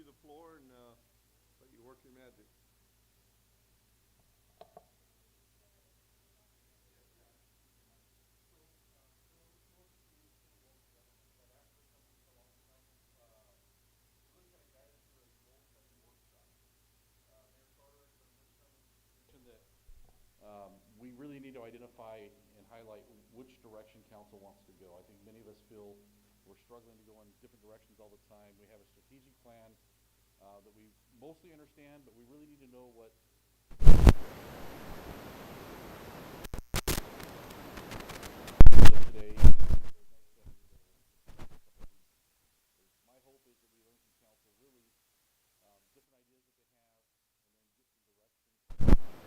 you the floor and let you work your magic. That we really need to identify and highlight which direction council wants to go. I think many of us feel we're struggling to go in different directions all the time. We have a strategic plan that we mostly understand, but we really need to know what today. My hope is that we learn from council really different ideas that they have, and then get some direction.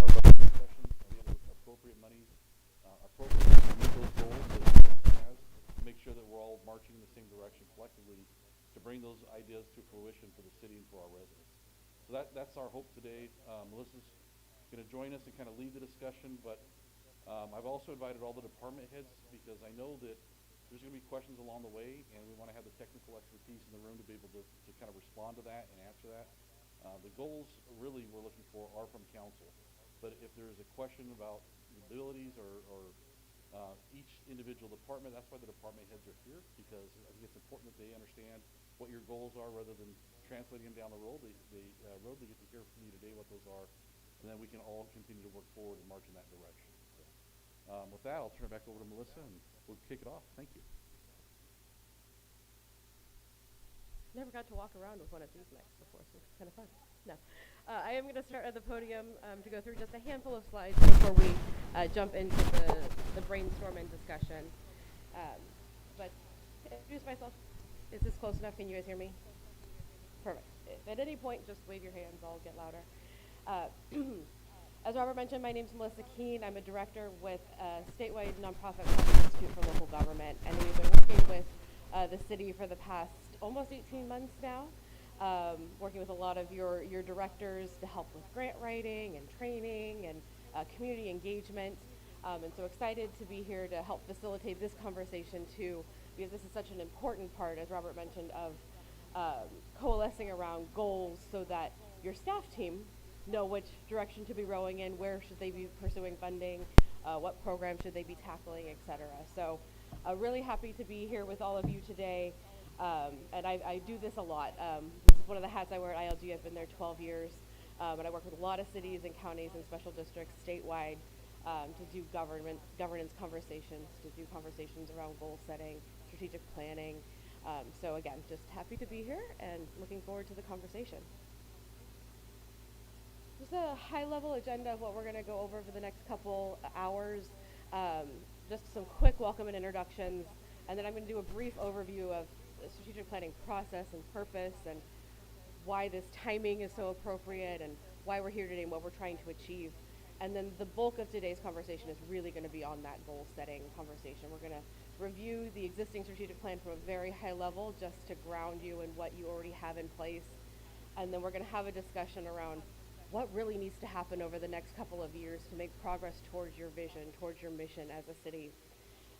Our budget discussions, be able to appropriate monies, appropriately to meet those goals that the council has, to make sure that we're all marching in the same direction collectively to bring those ideas to fruition for the city and for our residents. So that's our hope today. Melissa's going to join us and kind of lead the discussion, but I've also invited all the department heads because I know that there's going to be questions along the way, and we want to have the technical expertise in the room to be able to kind of respond to that and answer that. The goals really we're looking for are from council, but if there's a question about abilities or each individual department, that's why the department heads are here, because I think it's important that they understand what your goals are rather than translating them down the road. They get to hear from you today what those are, and then we can all continue to work forward and march in that direction. So, with that, I'll turn it back over to Melissa, and we'll kick it off. Thank you. Never got to walk around with one of these mics before, so it's kind of fun. No. I am going to start at the podium to go through just a handful of slides before we jump into the brainstorm and discussion. But to introduce myself, is this close enough? Can you guys hear me? Perfect. If at any point, just wave your hands, I'll get louder. As Robert mentioned, my name is Melissa Keene. I'm a director with a statewide nonprofit called the Institute for Local Government, and we've been working with the city for the past almost 18 months now, working with a lot of your directors to help with grant writing and training and community engagement. And so excited to be here to help facilitate this conversation too, because this is such an important part, as Robert mentioned, of coalescing around goals so that your staff team know which direction to be rowing in, where should they be pursuing funding, what program should they be tackling, etc. So really happy to be here with all of you today. And I do this a lot. This is one of the hats I wear at ILG. I've been there 12 years. And I work with a lot of cities and counties and special districts statewide to do governance conversations, to do conversations around goal setting, strategic planning. So again, just happy to be here and looking forward to the conversation. Just a high-level agenda of what we're going to go over the next couple hours. Just some quick welcome and introductions, and then I'm going to do a brief overview of the strategic planning process and purpose and why this timing is so appropriate and why we're here today and what we're trying to achieve. And then the bulk of today's conversation is really going to be on that goal-setting conversation. We're going to review the existing strategic plan from a very high level just to ground you in what you already have in place. And then we're going to have a discussion around what really needs to happen over the next couple of years to make progress towards your vision, towards your mission as a city.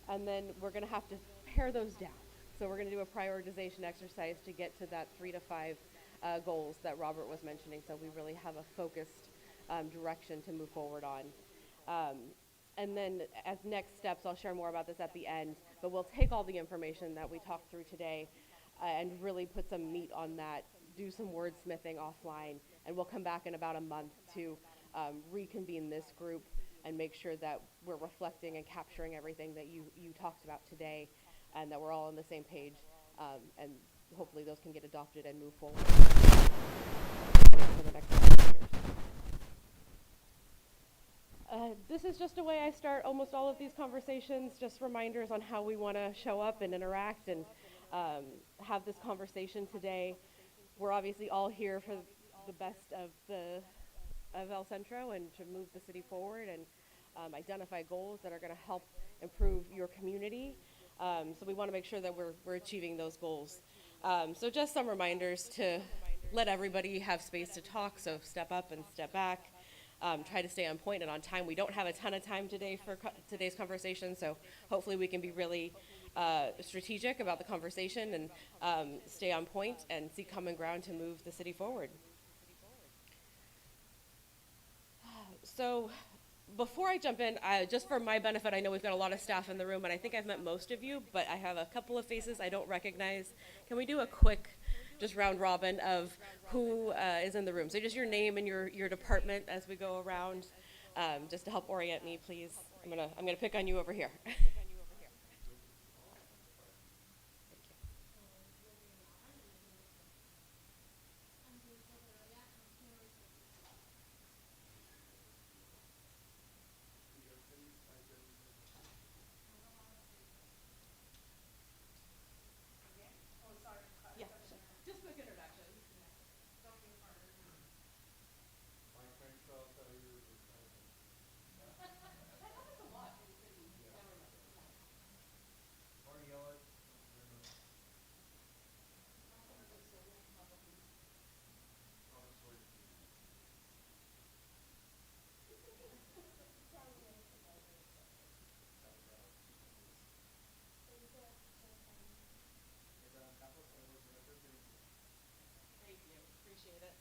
And then we're going to have to pare those down. So we're going to do a prioritization exercise to get to that 3 to 5 goals that Robert was mentioning, so we really have a focused direction to move forward on. And then as next steps, I'll share more about this at the end, but we'll take all the information that we talked through today and really put some meat on that, do some wordsmithing offline, and we'll come back in about a month to reconvene this group and make sure that we're reflecting and capturing everything that you talked about today and that we're all on the same page, and hopefully those can get adopted and move forward for the next couple of years. This is just a way I start almost all of these conversations, just reminders on how we want to show up and interact and have this conversation today. We're obviously all here for the best of El Centro and to move the city forward and identify goals that are going to help improve your community. So we want to make sure that we're achieving those goals. So just some reminders to let everybody have space to talk, so step up and step back. try to stay on point and on time. We don't have a ton of time today for today's conversation, so hopefully we can be really strategic about the conversation and stay on point and see common ground to move the city forward. So before I jump in, just for my benefit, I know we've got a lot of staff in the room, and I think I've met most of you, but I have a couple of faces I don't recognize. Can we do a quick, just round robin of who is in the room? So just your name and your department as we go around, just to help orient me, please. I'm gonna pick on you over here. Yeah, sure. Just quick introduction. Thank you. Appreciate it.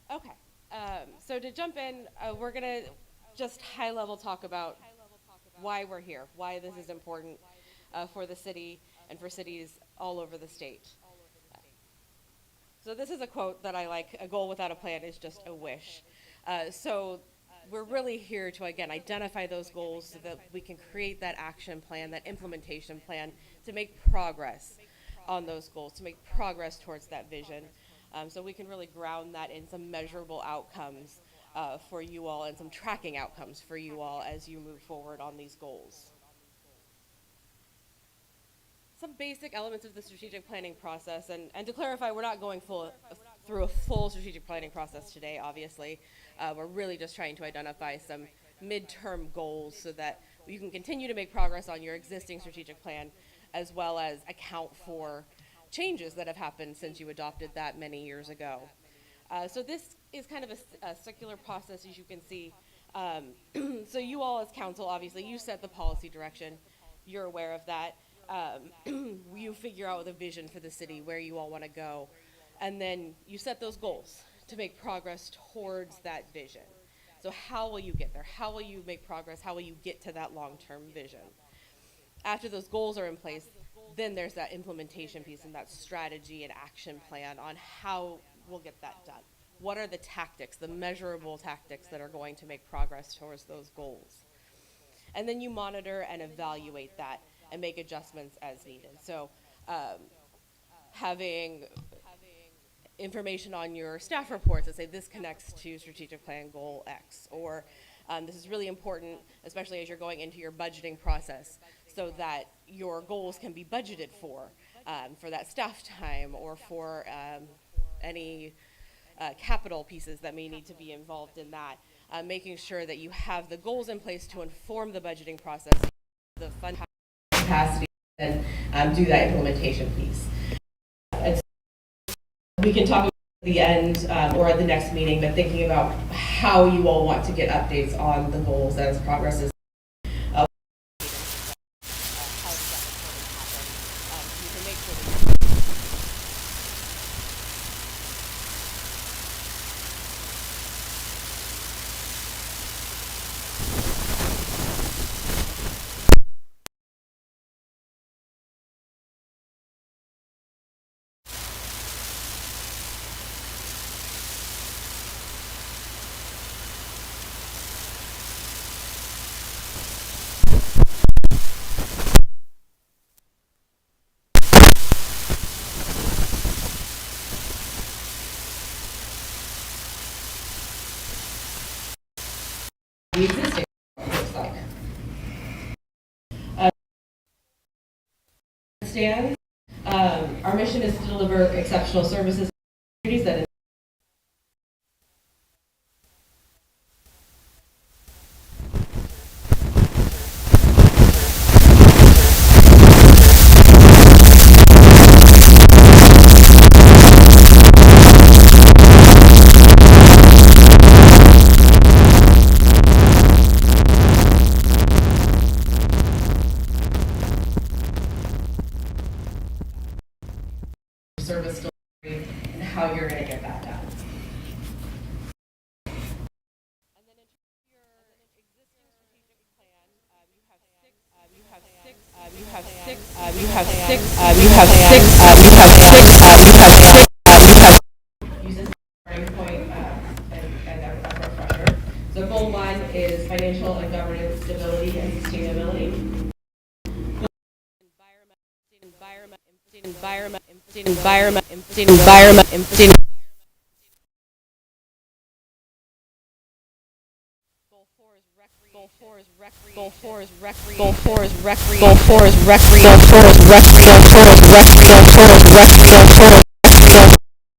Okay. So to jump in, we're gonna just high level talk about why we're here, why this is important for the city and for cities all over the state. So this is a quote that I like: "A goal without a plan is just a wish." So we're really here to, again, identify those goals so that we can create that action plan, that implementation plan to make progress on those goals, to make progress towards that vision. So we can really ground that in some measurable outcomes for you all and some tracking outcomes for you all as you move forward on these goals. Some basic elements of the strategic planning process, and to clarify, we're not going through a full strategic planning process today, obviously. We're really just trying to identify some midterm goals so that you can continue to make progress on your existing strategic plan, as well as account for changes that have happened since you adopted that many years ago. So this is kind of a circular process, as you can see. So you all as council, obviously, you set the policy direction. You're aware of that. You figure out the vision for the city, where you all want to go, and then you set those goals to make progress towards that vision. So how will you get there? How will you make progress? How will you get to that long-term vision? After those goals are in place, then there's that implementation piece and that strategy and action plan on how we'll get that done. What are the tactics, the measurable tactics that are going to make progress towards those goals? And then you monitor and evaluate that and make adjustments as needed. So having information on your staff reports that say this connects to strategic plan goal X, or this is really important, especially as you're going into your budgeting process, so that your goals can be budgeted for that staff time or for any capital pieces that may need to be involved in that. Making sure that you have the goals in place to inform the budgeting process, the fund capacity, and do that implementation piece. We can talk at the end or at the next meeting, but thinking about how you all want to get updates on the goals as progress is. The existing looks like. Stands. Our mission is to deliver exceptional services that You have six. Uses starting point and a refresher. So goal one is financial and governance stability and sustainability. Environment. Goal four is recreation.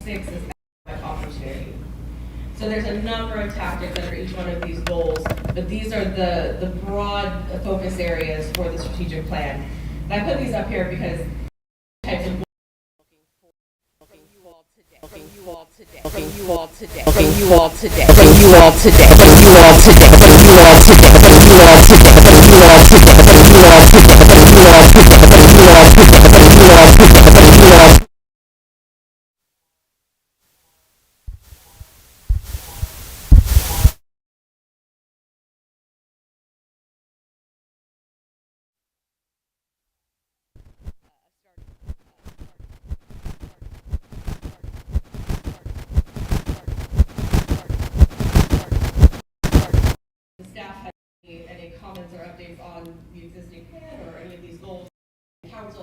Six is economic opportunity. So there's a number of tactics under each one of these goals, but these are the broad focus areas for the strategic plan. And I put these up here because types of from you all today. The staff has any comments or updates on the existing plan or any of these goals? Council.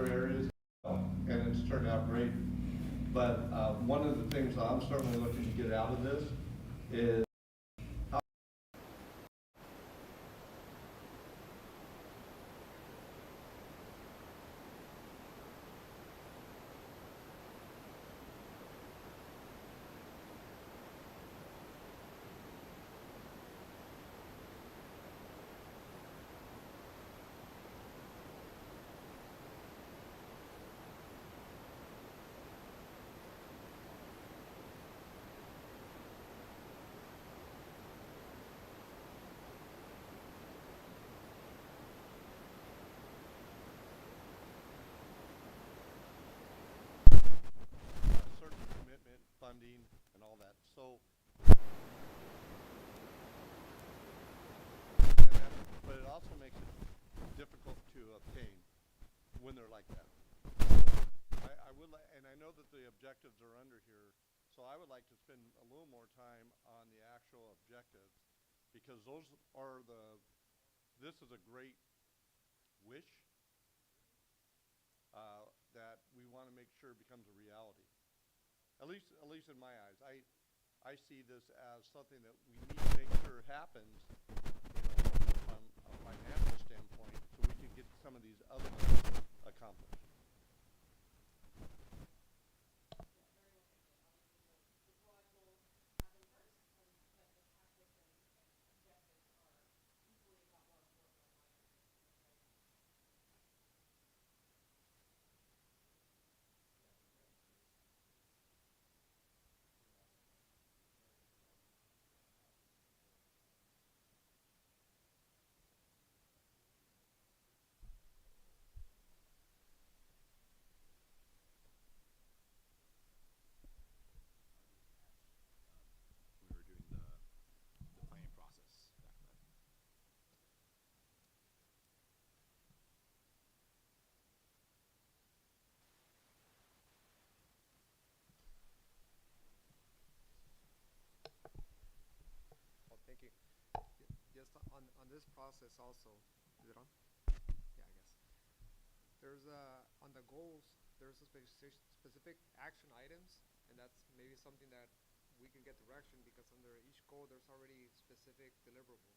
Areas, and it's turned out great. But one of the things I'm certainly looking to get out of this is certain commitment, funding, and all that. So, but it also makes it difficult to obtain when they're like that. So I would, and I know that the objectives are under here, So I would like to spend a little more time on the actual objectives, because those are this is a great wish that we want to make sure becomes a reality. At least in my eyes, I see this as something that we need to make sure happens, from a financial standpoint, so we can get some of these other ones accomplished. We were doing the planning process back then. Oh, thank you. Just on this process also, is it on? Yeah, I guess. There's on the goals, there's a specific action items, and that's maybe something that we can get direction, because under each goal there's already specific deliverables.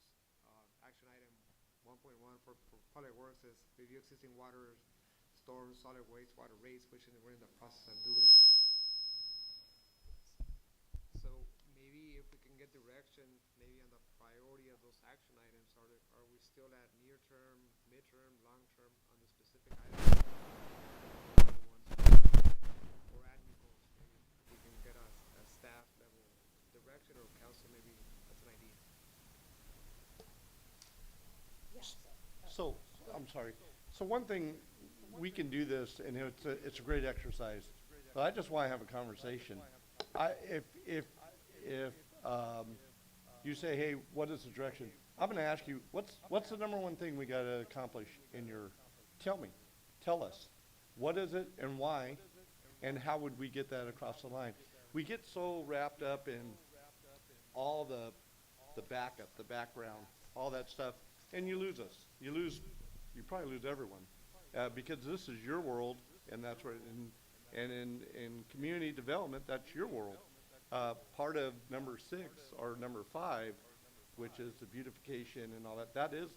Action item 1.1 for public works is review existing water storms, solid waste water rates, which we're in the process of doing. So maybe if we can get direction, maybe on the priority of those action items, are we still at near term, mid-term, long-term on the specific items? Or add new goals, maybe we can get a staff level direction, or council, maybe that's an idea. So, I'm sorry. So one thing, we can do this, and it's a great exercise, but I just want to have a conversation. If you say, hey, what is the direction? I'm going to ask you, what's the number one thing we got to accomplish in your, tell us. What is it and why, and how would we get that across the line? We get so wrapped up in all the backup, the background, all that stuff, and you lose us. You probably lose everyone, because this is your world, and that's where, and in community development, that's your world. Part of number 6 or number 5, which is the beautification and all that, that is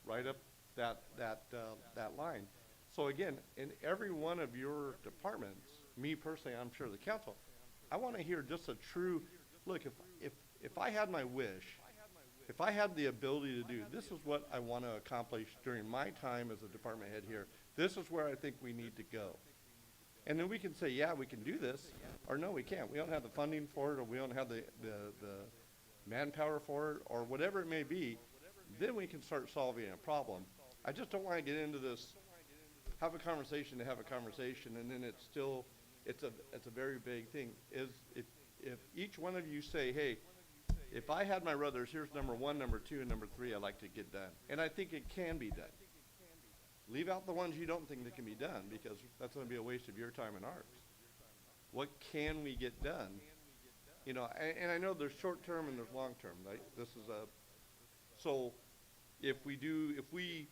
right up that line. So again, in every one of your departments, me personally, I'm sure the council, I want to hear just a true, look, if I had my wish, if I had the ability to do, this is what I want to accomplish during my time as a department head here, this is where I think we need to go. And then we can say, yeah, we can do this, or no, we can't. We don't have the funding for it, or we don't have the manpower for it, or whatever it may be. Then we can start solving a problem. I just don't want to get into this, have a conversation to have a conversation, and then it's still, it's a very big thing. Is if each one of you say, hey, if I had my brothers, here's number 1, number 2, and number 3 I'd like to get done. And I think it can be done. Leave out the ones you don't think that can be done, because that's going to be a waste of your time and ours. What can we get done? You know, and I know there's short term and there's long term, right? This is so if we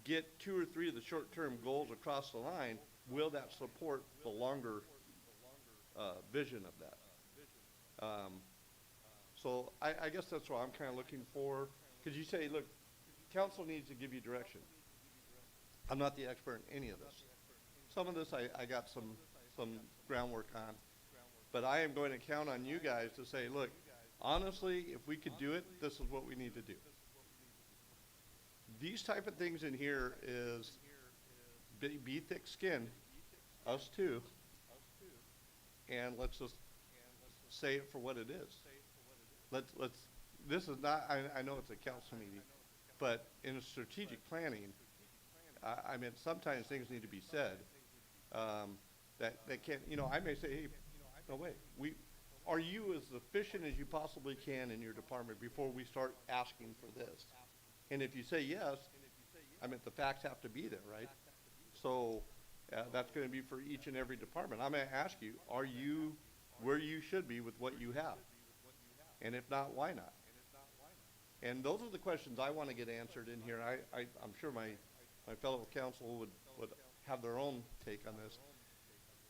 get 2 or 3 of the short term goals across the line, will that support the longer vision of that? So I guess that's what I'm kind of looking for, because you say, look, council needs to give you direction. I'm not the expert in any of this. Some of this I got some groundwork on, but I am going to count on you guys to say, look, honestly, if we could do it, this is what we need to do. These type of things in here is be thick-skinned, us too, and let's just say it for what it is. Let's. This is not. I know it's a council meeting, but in a strategic planning, I mean, sometimes things need to be said that can't. You know, I may say, hey, no wait. Are you as efficient as you possibly can in your department before we start asking for this? And if you say yes, I mean, the facts have to be there, right? So that's going to be for each and every department. I'm going to ask you, are you where you should be with what you have? And if not, why not? And those are the questions I want to get answered in here. I'm sure my fellow council would have their own take on this.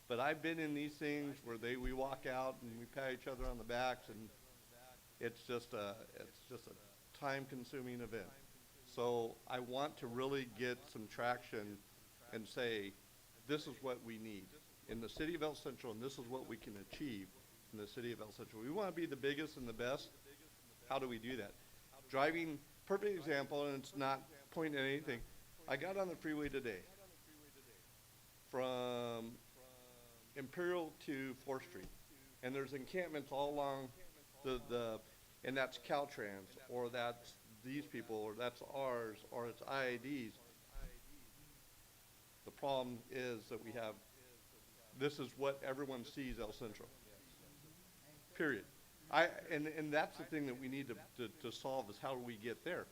But I've been in these things where we walk out and we pat each other on the backs, and it's just a time-consuming event. So I want to really get some traction and say, this is what we need in the city of El Centro, and this is what we can achieve in the city of El Centro. We want to be the biggest and the best. How do we do that? Driving, perfect example, and it's not pointing at anything. I got on the freeway today from Imperial to 4th Street, and there's encampments all along and that's Caltrans, or that's these people, or that's ours, or it's IIDs. The problem is that this is what everyone sees El Centro. Period. And that's the thing that we need to solve, is how do we get there?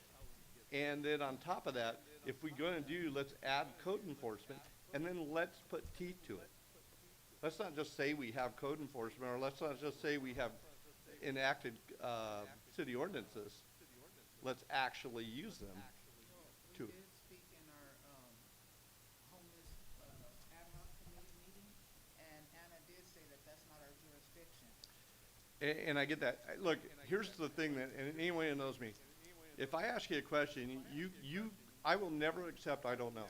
And then on top of that, if we're going to let's add code enforcement, and then let's put teeth to it. Let's not just say we have code enforcement, or let's not just say we have enacted city ordinances. Let's actually use them We to. did speak in our homeless ad hoc committee meeting, and Anna did say that that's not our jurisdiction. And I get that. Look, here's the thing and anyone who knows me, if I ask you a question, I will never accept I don't know.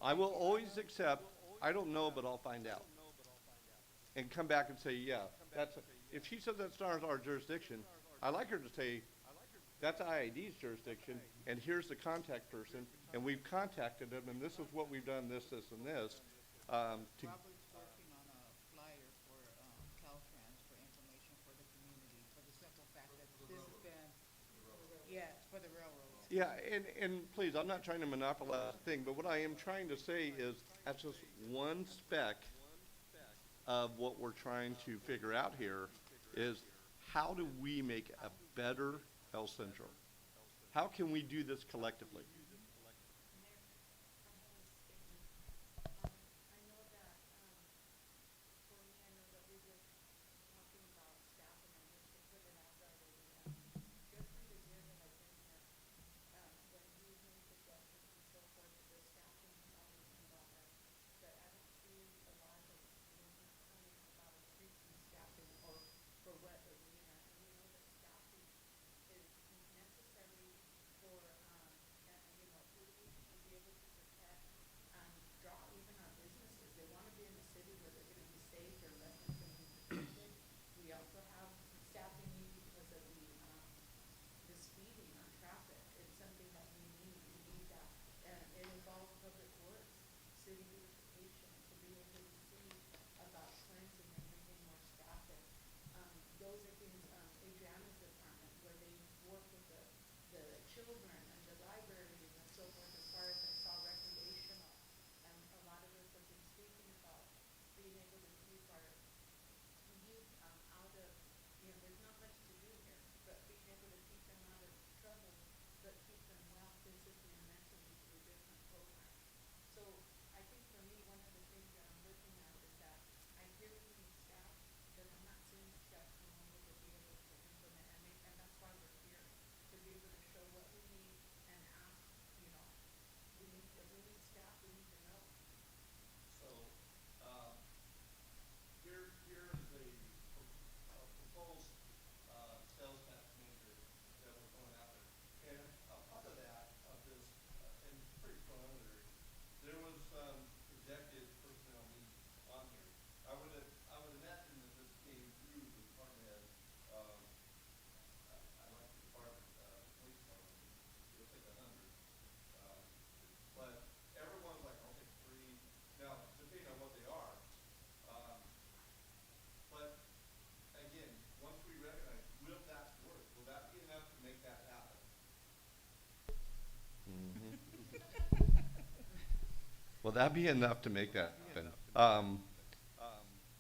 I will always accept I don't know, but I'll find out. And come back and say, yeah, if she says that's not our jurisdiction, I like her to say, that's IID's jurisdiction, and here's the contact person, and we've contacted them, and this is what we've done, this, and this. Robert's working on a flyer for Caltrans for information for the community, for the simple fact that this has been, for the railroads. Yeah, and please, I'm not trying to monopolize the thing, but what I am trying to say is that's just one speck of what we're trying to figure out here is how do we make a better El Centro? How can we do this collectively? I know that, for me, I know that we were talking about staff, and I just to put it out there, just in the year that I've been here, when you've made suggestions and so forth, the staffing has always been brought up, but I don't see a lot of movement coming about increasing staffing or for what arena, and we know that staffing is necessary for, and, you know, who to be able to protect, draw even our businesses. They want to be in a city where they're going to be safe, their residents going to be protected. We also have staffing need because of the speeding on traffic. It's something that we need that. And it involves public works, city beautification, to be able to see about cleansing and bringing more staffing. Those are things, Adriana's department, where they work with the children and the libraries and so forth, as far as I saw recreational. And a lot of us have been speaking about being able to keep our youth out of, you know, there's not much to do here, but being able to keep them out of trouble, but keep them well physically and mentally through different programs. So I think for me, one of the things that I'm looking at is that I hear we need staff, but I'm not seeing staff come over to be able to implement, and that's why we're here, to be able to show what we need and ask, you know, if we need staff, we need to know. So, here is a proposed, sales tax measure that we're going after. And a part of that, of this, and it's pretty preliminary, there was some projected personnel needs on here. I would imagine that this came through the department head, I like the department, police department, it looks like 100. But everyone's like, okay, 3, now, depending on what they are. But again, once we recognize, will that work? Will that be enough to make that happen? Will that be enough to make that happen?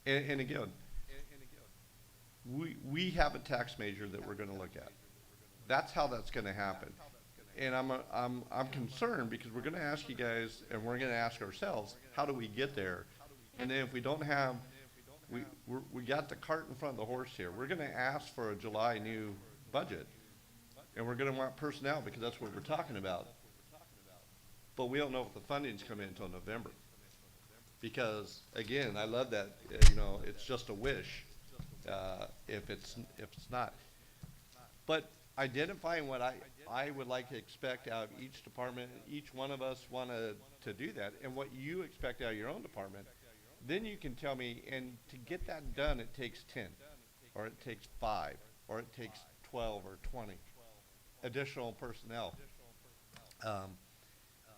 And again, we have a tax measure that we're gonna look at. That's how that's gonna happen. And I'm concerned because we're gonna ask you guys, and we're gonna ask ourselves, how do we get there? And then if we don't have we got the cart in front of the horse here. We're gonna ask for a July new budget, and we're gonna want personnel, because that's what we're talking about. But we don't know if the funding's coming until November. Because, again, I love that, it's just a wish, if it's not. But identifying what I would like to expect out of each department, each one of us wanna to do that, and what you expect out of your own department, then you can tell me, and to get that done, it takes 10, or it takes 5, or it takes 12 or 20 additional personnel.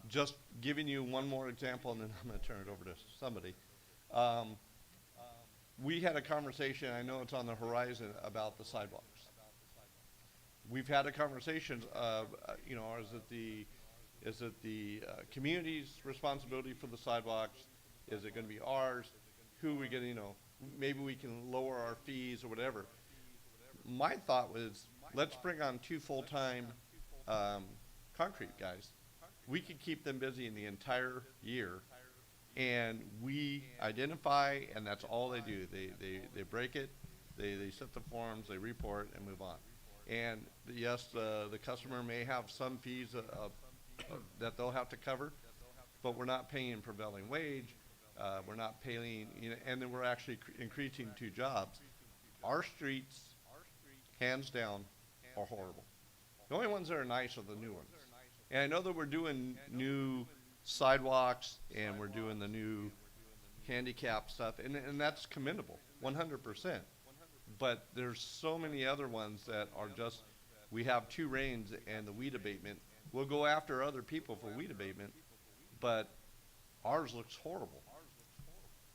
Just giving you one more example, and then I'm gonna turn it over to somebody. We had a conversation, I know it's on the horizon, about the sidewalks. We've had a conversation of, is it the community's responsibility for the sidewalks? Is it gonna be ours? Who are we gonna, maybe we can lower our fees or whatever. My thought was, let's bring on 2 full-time, concrete guys. We could keep them busy in the entire year, and we identify, and that's all they do. They break it, they set the forms, they report, and move on. And yes, the customer may have some fees that they'll have to cover, but we're not paying prevailing wage. We're not paying, and then we're actually increasing 2 jobs. Our streets, hands down, are horrible. The only ones that are nice are the new ones. And I know that we're doing new sidewalks, and we're doing the new handicap stuff, and that's commendable, 100%. But there's so many other ones that are just, we have 2 reins and the weed abatement. We'll go after other people for weed abatement, but ours looks horrible.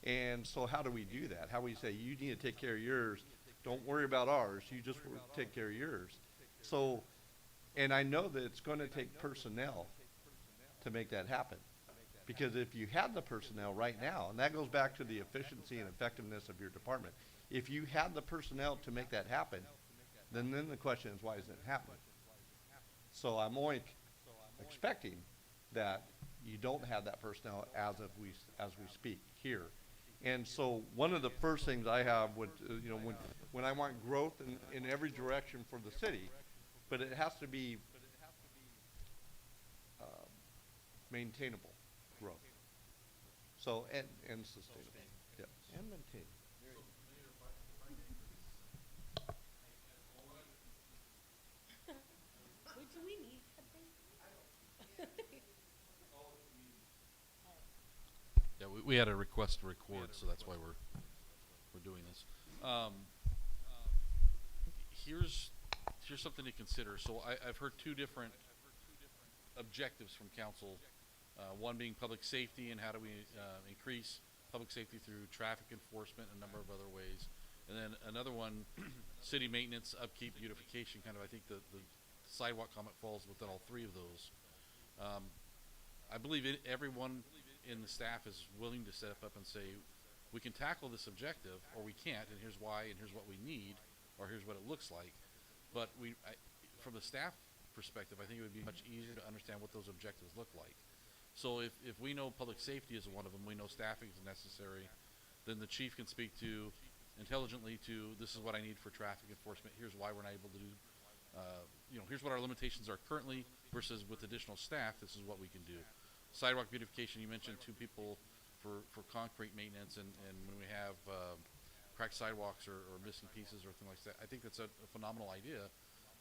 And so how do we do that? How do we say, you need to take care of yours, don't worry about ours, you just take care of yours? So, and I know that it's gonna take personnel to make that happen. Because if you had the personnel right now, and that goes back to the efficiency and effectiveness of your department, if you had the personnel to make that happen, then the question is, why isn't it happening? So I'm only expecting that you don't have that personnel as we speak here. And so one of the first things I have would, when I want growth in every direction for the city, but it has to be maintainable growth. So, and sustainable. Yeah, and maintainable. Do we need something? Yeah, we had a request to record, so that's why we're doing this. Here's something to consider. So I've heard 2 different objectives from council. One being public safety, and how do we increase public safety through traffic enforcement and a number of other ways. And then another one, city maintenance, upkeep, beautification, kind of, I think the sidewalk comment falls within all 3 of those. I believe everyone in the staff is willing to step up and say, we can tackle this objective, or we can't, and here's why, and here's what we need, or here's what it looks like. But from the staff perspective, I think it would be much easier to understand what those objectives look like. So if we know public safety is one of them, we know staffing is necessary, then the chief can speak intelligently to, this is what I need for traffic enforcement, here's why we're not able to do, here's what our limitations are currently, versus with additional staff, this is what we can do. Sidewalk beautification, you mentioned 2 people for concrete maintenance, and when we have cracked sidewalks or missing pieces or things like that, I think that's a phenomenal idea.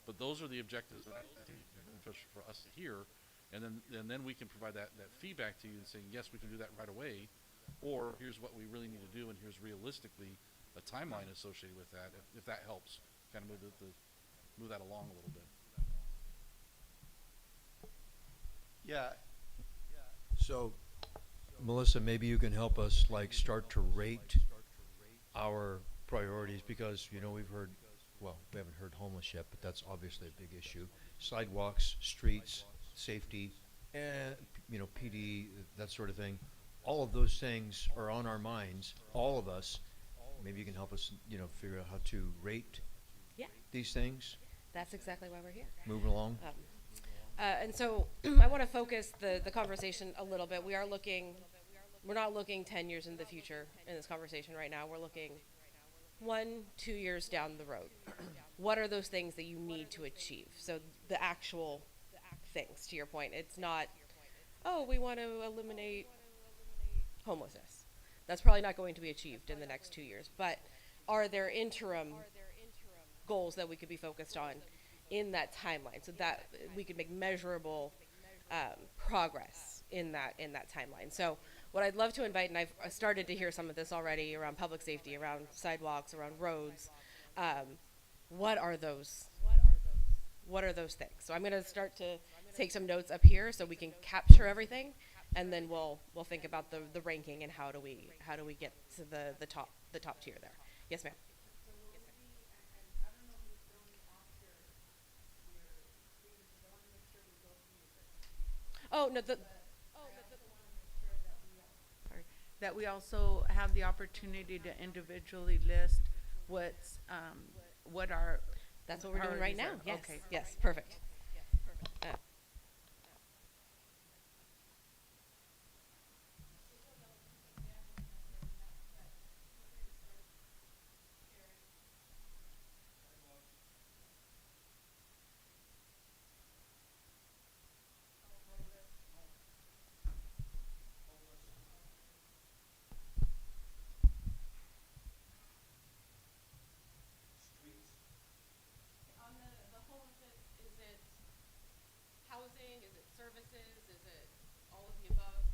But those are the objectives that I think are beneficial for us to hear, and then we can provide that feedback to you and saying, yes, we can do that right away, or here's what we really need to do, and here's realistically a timeline associated with that, if that helps kind of move that along a little bit. Yeah, So, Melissa, maybe you can help us start to rate our priorities, because we've heard, well, we haven't heard homeless yet, but that's obviously a big issue. Sidewalks, streets, safety, and PD, that sort of thing. All of those things are on our minds, all of us. Maybe you can help us, figure out how to rate Yeah, these things, that's exactly why we're here. moving along. And so I want to focus the conversation a little bit. We are looking we're not looking 10 years into the future in this conversation right now. We're looking 1, 2 years down the road. What are those things that you need to achieve? So the actual things, to your point. It's not, oh, we want to eliminate homelessness. That's probably not going to be achieved in the next 2 years. But are there interim goals that we could be focused on in that timeline so that we could make measurable progress in that timeline? So what I'd love to invite, and I've started to hear some of this already around public safety, around sidewalks, around roads. What are those? What are those things? So I'm going to start to take some notes up here so we can capture everything, and then we'll think about the ranking and how do we get to the top tier there. Yes, ma'am. Oh no, Sorry. That we also have the opportunity to individually list what our that's what we're doing right now. priorities Yes. are. Okay. Yes. Perfect. Uh, On the homelessness, is it housing? Is it services? Is it all of the above?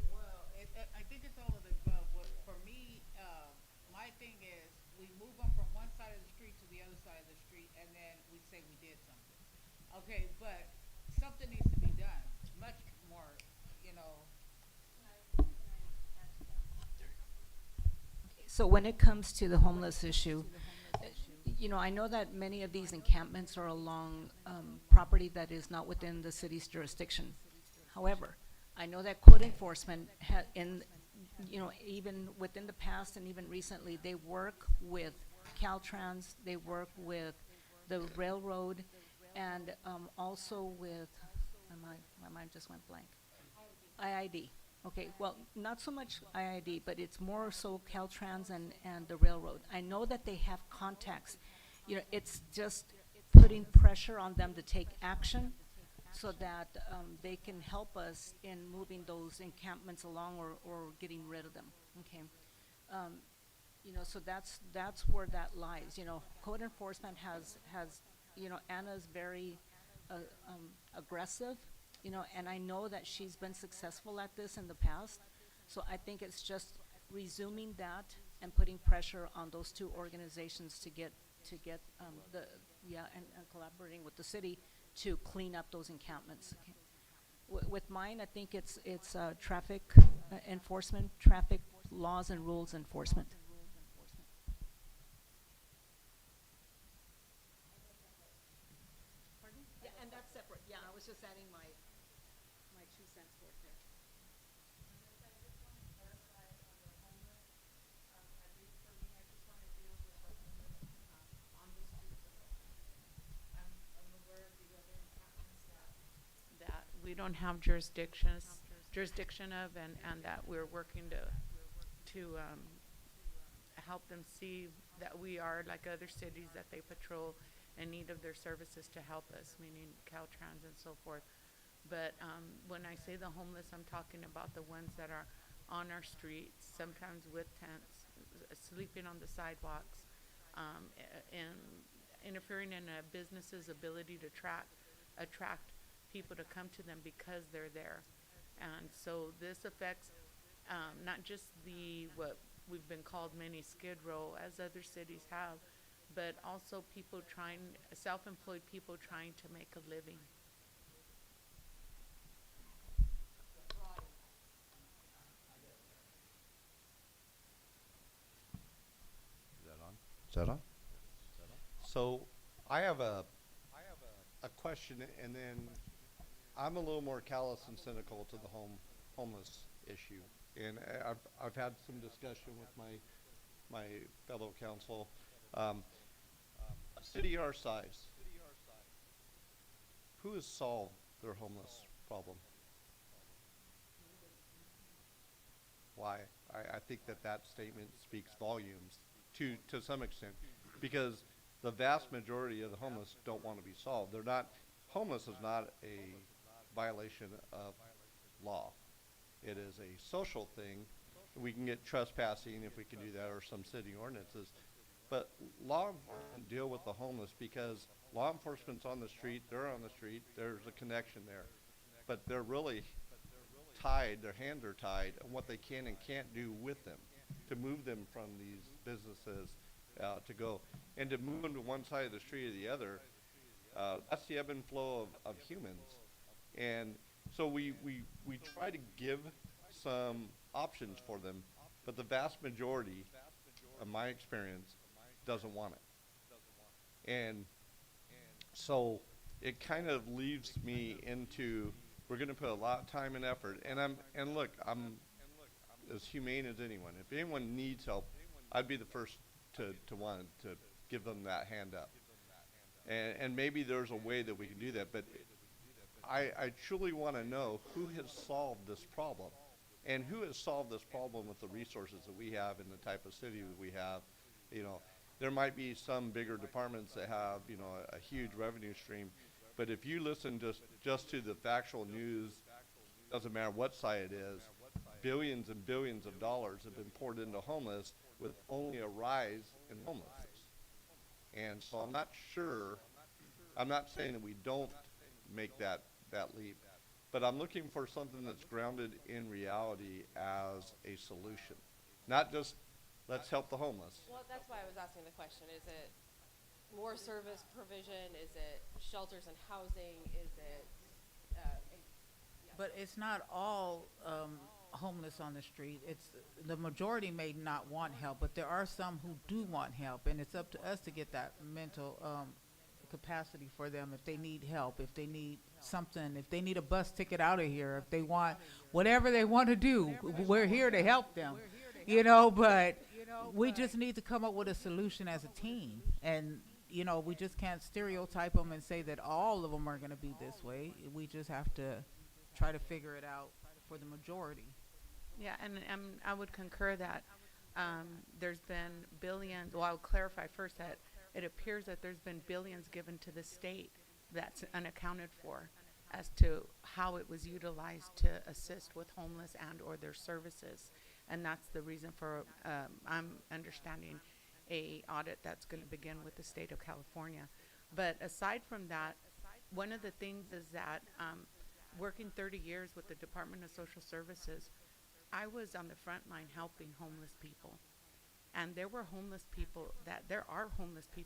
Well, I think it's all of the above. For me, my thing is, we move them from one side of the street to the other side of the street, and then we say we did something. Okay, but something needs to be done, much more, you know. So when it comes to the homeless issue, you know, I know that many of these encampments are along property that is not within the city's jurisdiction. However, I know that code enforcement you know, even within the past and even recently, they work with Caltrans, they work with the railroad, and also with, my mind just went blank. IID. Okay, well, not so much IID, but it's more so Caltrans and the railroad. I know that they have contacts. You know, it's just putting pressure on them to take action so that they can help us in moving those encampments along or getting rid of them, okay? You know, so that's where that lies. You know, code enforcement has you know, Anna's very aggressive, you know, and I know that she's been successful at this in the past. So I think it's just resuming that and putting pressure on those two organizations to get and collaborating with the city to clean up those encampments. Okay. With mine, I think it's traffic enforcement, traffic laws and rules enforcement. Pardon? Yeah, and that's separate. Yeah, I was just adding my 2 cents worth there. That we don't have jurisdiction of, and that we're working to help them see that we are like other cities that they patrol in need of their services to help us, meaning Caltrans and so forth. But when I say the homeless, I'm talking about the ones that are on our streets, sometimes with tents, sleeping on the sidewalks, and interfering in a business's ability to attract people to come to them because they're there. And so this affects not just what we've been called mini Skid Row, as other cities have, but also self-employed people trying to make a living. Is that on? So I have a question, and then I'm a little more callous and cynical to the homeless issue. And I've had some discussion with my fellow council. A city our size, who has solved their homeless problem? Why? think that that statement speaks volumes to some extent, because the vast majority of the homeless don't want to be solved. They're not, homeless is not a violation of law. It is a social thing. We can get trespassing if we can do that, or some city ordinances. But law enforcement deal with the homeless because law enforcement's on the street, they're on the street, there's a connection there. But they're really tied, their hands are tied on what they can and can't do with them, to move them from these businesses to go. And to move them to one side of the street or the other, that's the ebb and flow of humans. And so we try to give some options for them, but the vast majority, of my experience, doesn't want it. And so it kind of leaves me into, we're going to put a lot of time and effort, and look, I'm as humane as anyone. If anyone needs help, I'd be the first to want to give them that hand up. And maybe there's a way that we can do that, but I truly want to know who has solved this problem, and who has solved this problem with the resources that we have and the type of city that we have. You know, there might be some bigger departments that have, you know, a huge revenue stream, but if you listen just to the factual news, doesn't matter what side it is, billions and billions of dollars have been poured into homeless with only a rise in homelessness. And so I'm not sure, I'm not saying that we don't make that leap, but I'm looking for something that's grounded in reality as a solution. Not just, let's help the homeless. Well, that's why I was asking the question. Is it more service provision? Is it shelters and housing? Is it, But it's not all homeless on the street. It's the majority may not want help, but there are some who do want help, and it's up to us to get that mental capacity for them if they need help, if they need something, if they need a bus ticket out of here, if they want whatever they want to do, we're here to help them, you know, but we just need to come up with a solution as a team. And you know, we just can't stereotype them and say that all of them are going to be this way. We just have to try to figure it out for the majority. Yeah, and I would concur that there's been billions. Well, I'll clarify first that it appears that there's been billions given to the state that's unaccounted for as to how it was utilized to assist with homeless and or their services. And that's the reason for, I'm understanding, a audit that's going to begin with the state of California. But aside from that, one of the things is that working 30 years with the Department of Social Services, I was on the front line helping homeless people. And there are homeless people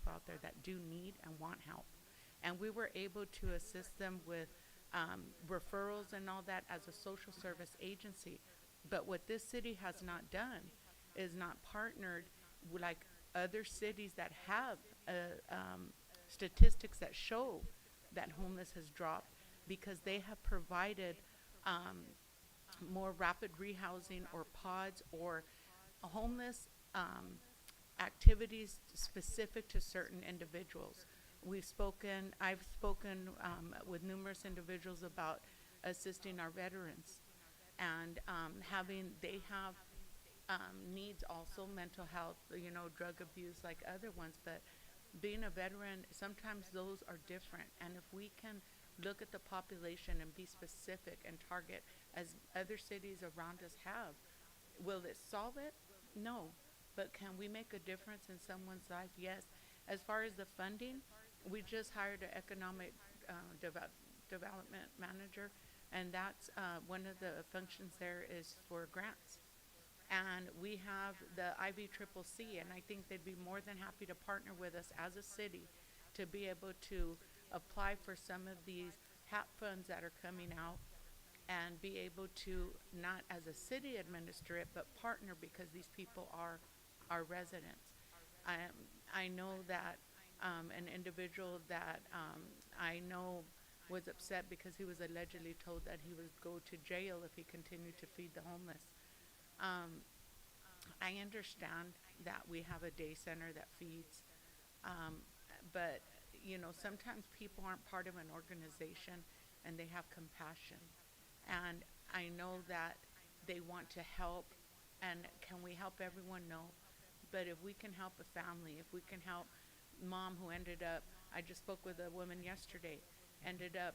out there that do need and want help. And we were able to assist them with referrals and all that as a social service agency. But what this city has not done is not partnered with like other cities that have statistics that show that homeless has dropped, because they have provided more rapid rehousing or pods or homeless activities specific to certain individuals. I've spoken with numerous individuals about assisting our veterans, and they have needs also, mental health, you know, drug abuse like other ones, but being a veteran, sometimes those are different. And if we can look at the population and be specific and target, as other cities around us have, will it solve it? No. But can we make a difference in someone's life? Yes. As far as the funding, we just hired an economic development manager, and that's one of the functions there is for grants. And we have the IVCCC, and I think they'd be more than happy to partner with us as a city to be able to apply for some of these HAP funds that are coming out, and be able to, not as a city administer it, but partner, because these people are our residents. I know that an individual that I know was upset because he was allegedly told that he would go to jail if he continued to feed the homeless. I understand that we have a day center that feeds, but you know, sometimes people aren't part of an organization and they have compassion. And I know that they want to help And can we help everyone? No. But if we can help a family, if we can help mom who ended up, I just spoke with a woman yesterday, ended up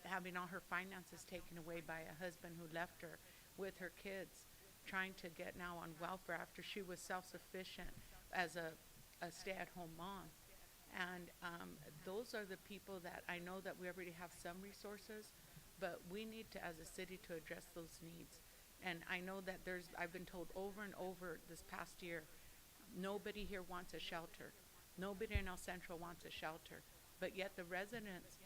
having all her finances taken away by a husband who left her with her kids, trying to get now on welfare after she was self-sufficient as a stay-at-home mom. And those are the people that I know that we already have some resources, but we need to, as a city, to address those needs. And I know that I've been told over and over this past year, nobody here wants a shelter. Nobody in El Centro wants a shelter. But yet the residents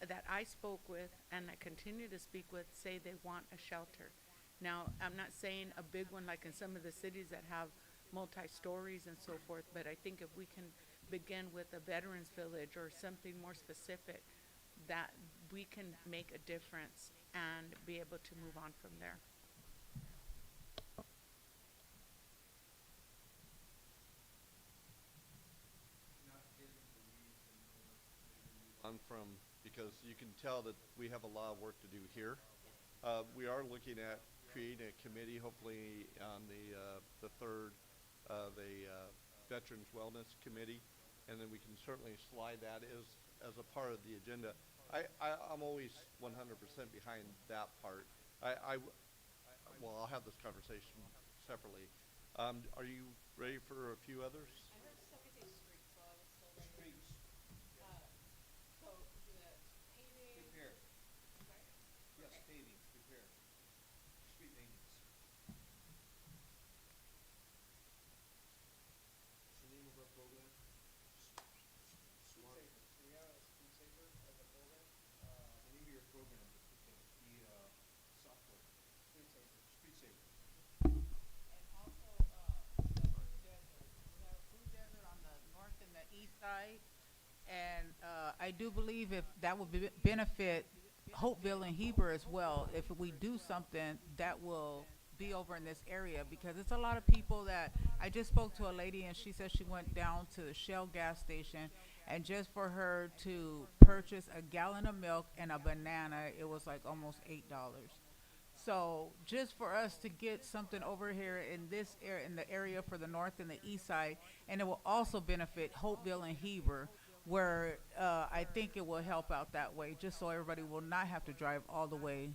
that I spoke with and I continue to speak with say they want a shelter. Now, I'm not saying a big one like in some of the cities that have multi-stories and so forth, but I think if we can begin with a veterans village or something more specific, that we can make a difference and be able to move on from there. On from, because you can tell that we have a lot of work to do here. We are looking at creating a committee, hopefully on the third of a Veterans Wellness Committee, and then we can certainly slide that as a part of the agenda. I'm always 100% behind that part. Well, I'll have this conversation separately. Are you ready for a few others? I heard somebody say streets, so I was still ready. Streets. So the paving. Prepare. Sorry? Yes, Okay. paving, prepare. Street maintenance. What's the name of our program? Smart. We have a Street Saver as a program, The name of your program, the software. Street Saver. Street Saver. And also, the food desert. We have a food desert on the north and the east side. And, I do believe if that would benefit Hopeville and Heber as well, if we do something that will be over in this area, because it's a lot of people that, I just spoke to a lady and she said she went down to the Shell gas station, and just for her to purchase a gallon of milk and a banana, it was like almost $8. So just for us to get something over here in this area, in the area for the north and the east side, and it will also benefit Hopeville and Heber, where I think it will help out that way, just so everybody will not have to drive all the way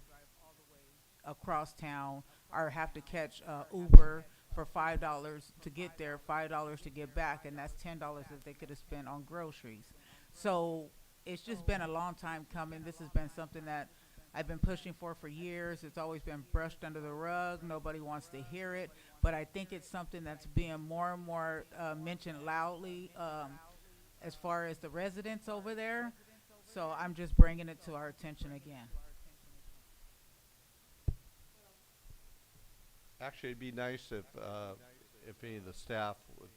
across town or have to catch Uber for $5 to get there, $5 to get back, and that's $10 that they could have spent on groceries. So it's just been a long time coming. This has been something that I've been pushing for years. It's always been brushed under the rug. Nobody wants to hear it, but I think it's something that's being more and more mentioned loudly as far as the residents over there. So I'm just bringing it to our attention again. Actually, it'd be nice if any of the staff would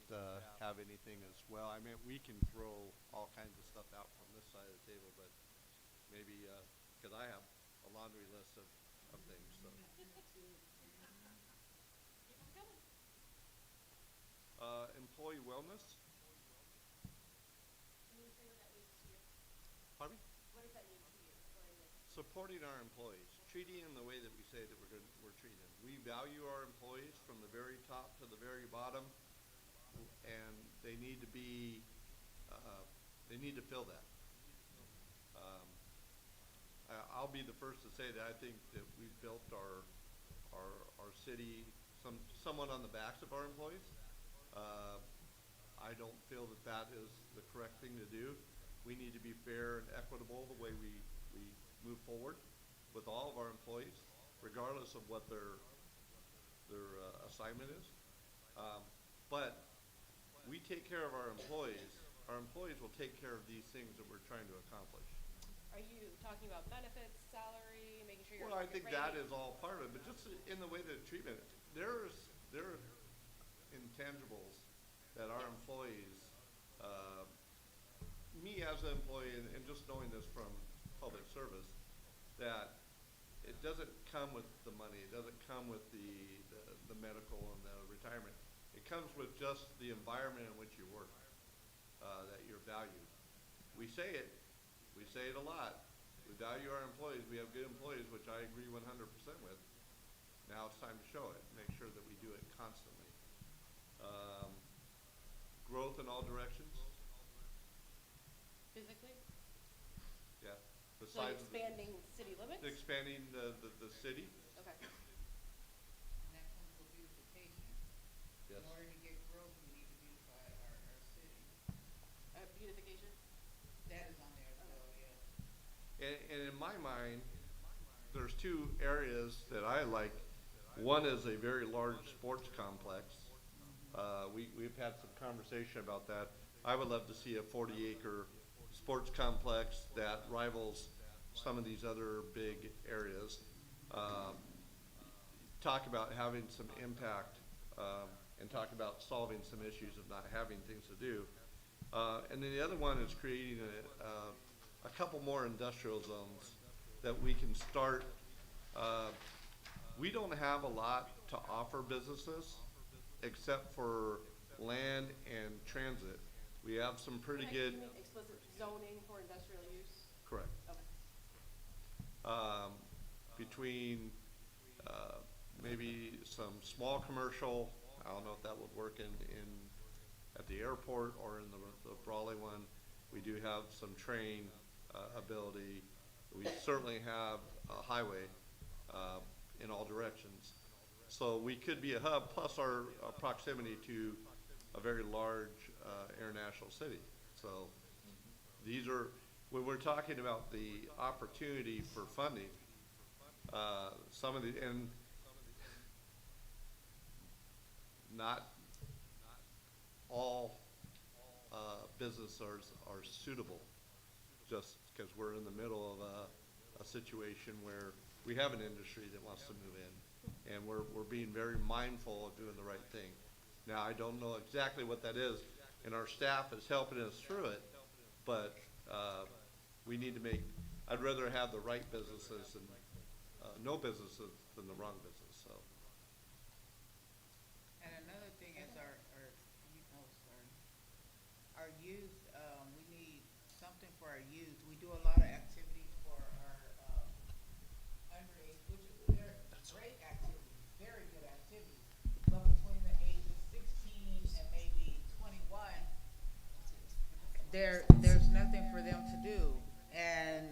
have anything as well. I mean, we can throw all kinds of stuff out from this side of the table, but maybe, because I have a laundry list of things, so. Employee wellness? Pardon me? What does that mean to you? Or in this? Supporting our employees, treating them the way that we say that we're treating them. We value our employees from the very top to the very bottom, and they need to be, they need to feel that. I'll be the first to say that I think that we've built our city somewhat on the backs of our employees. I don't feel that that is the correct thing to do. We need to be fair and equitable the way we move forward with all of our employees, regardless of what their assignment is. But we take care of our employees will take care of these things that we're trying to accomplish. Are you talking about benefits, salary, making sure you're Well, I market think that rate? is all part of it, but just in the way that treatment, there are intangibles that our employees, me as an employee, and just knowing this from public service, that it doesn't come with the money, it doesn't come with the medical and the retirement. It comes with just the environment in which you work, that you're valued. We say it a lot. We value our employees, we have good employees, which I agree 100% with. Now it's time to show it, make sure constantly. Growth in all directions, Physically? yeah. The So size of the- expanding city limits? Expanding the city, Okay. And that comes with beautification. yes. In order to get growth, we need to beautify our city. Beautification? That is on there as well, yes. And in my mind, there's two areas that I like. One is a very large sports complex. We've had some conversation about that. I would love to see a 40-acre sports complex that rivals some of these other big areas. Talk about having some impact, and talk about solving some issues of not having things to do. And then the other one is creating a couple more industrial zones that we can start. We don't have a lot to offer businesses except for land and transit. We have some pretty Okay, good, you mean explicit zoning for industrial use? correct. Okay. Between, maybe some small commercial, I don't know if that would work at the airport or in the Brawley one. We do have some train, ability. We certainly have a highway, in all directions. So we could be a hub, plus our proximity to a very large, international city. So these are, when we're talking about the opportunity for funding, some of the, and not all businesses are suitable, just because we're in the middle of a situation where we have an industry that wants to move in, and we're being very mindful of doing the right thing. Now, I don't know exactly what that is, and our staff is helping us through it, but we need to make, I'd rather have the right businesses and no businesses than the wrong business, so. And another thing is our youth, we need something for our youth. We do a lot of activities for our, underage, which is, they're great activities, very good activities. But between the ages of 16 and maybe 21, there's nothing for them to do. And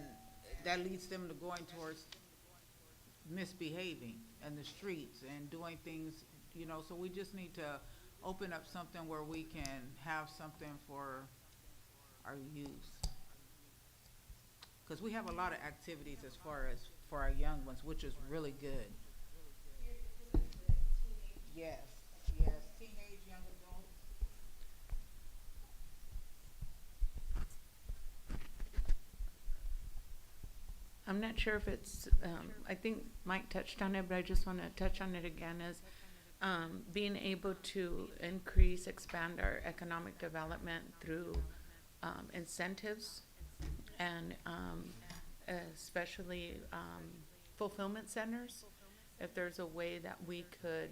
that leads them to going towards misbehaving in the streets and doing things, you know, so we just need to open up something where we can have something for our youth. Because we have a lot of activities as far as for our young ones, which is really good. Yes, teenage, young adults. I'm not sure if it's, I think Mike touched on it, but I just want to touch on it again, is being able to increase, expand our economic development through incentives and especially fulfillment centers. If there's a way that we could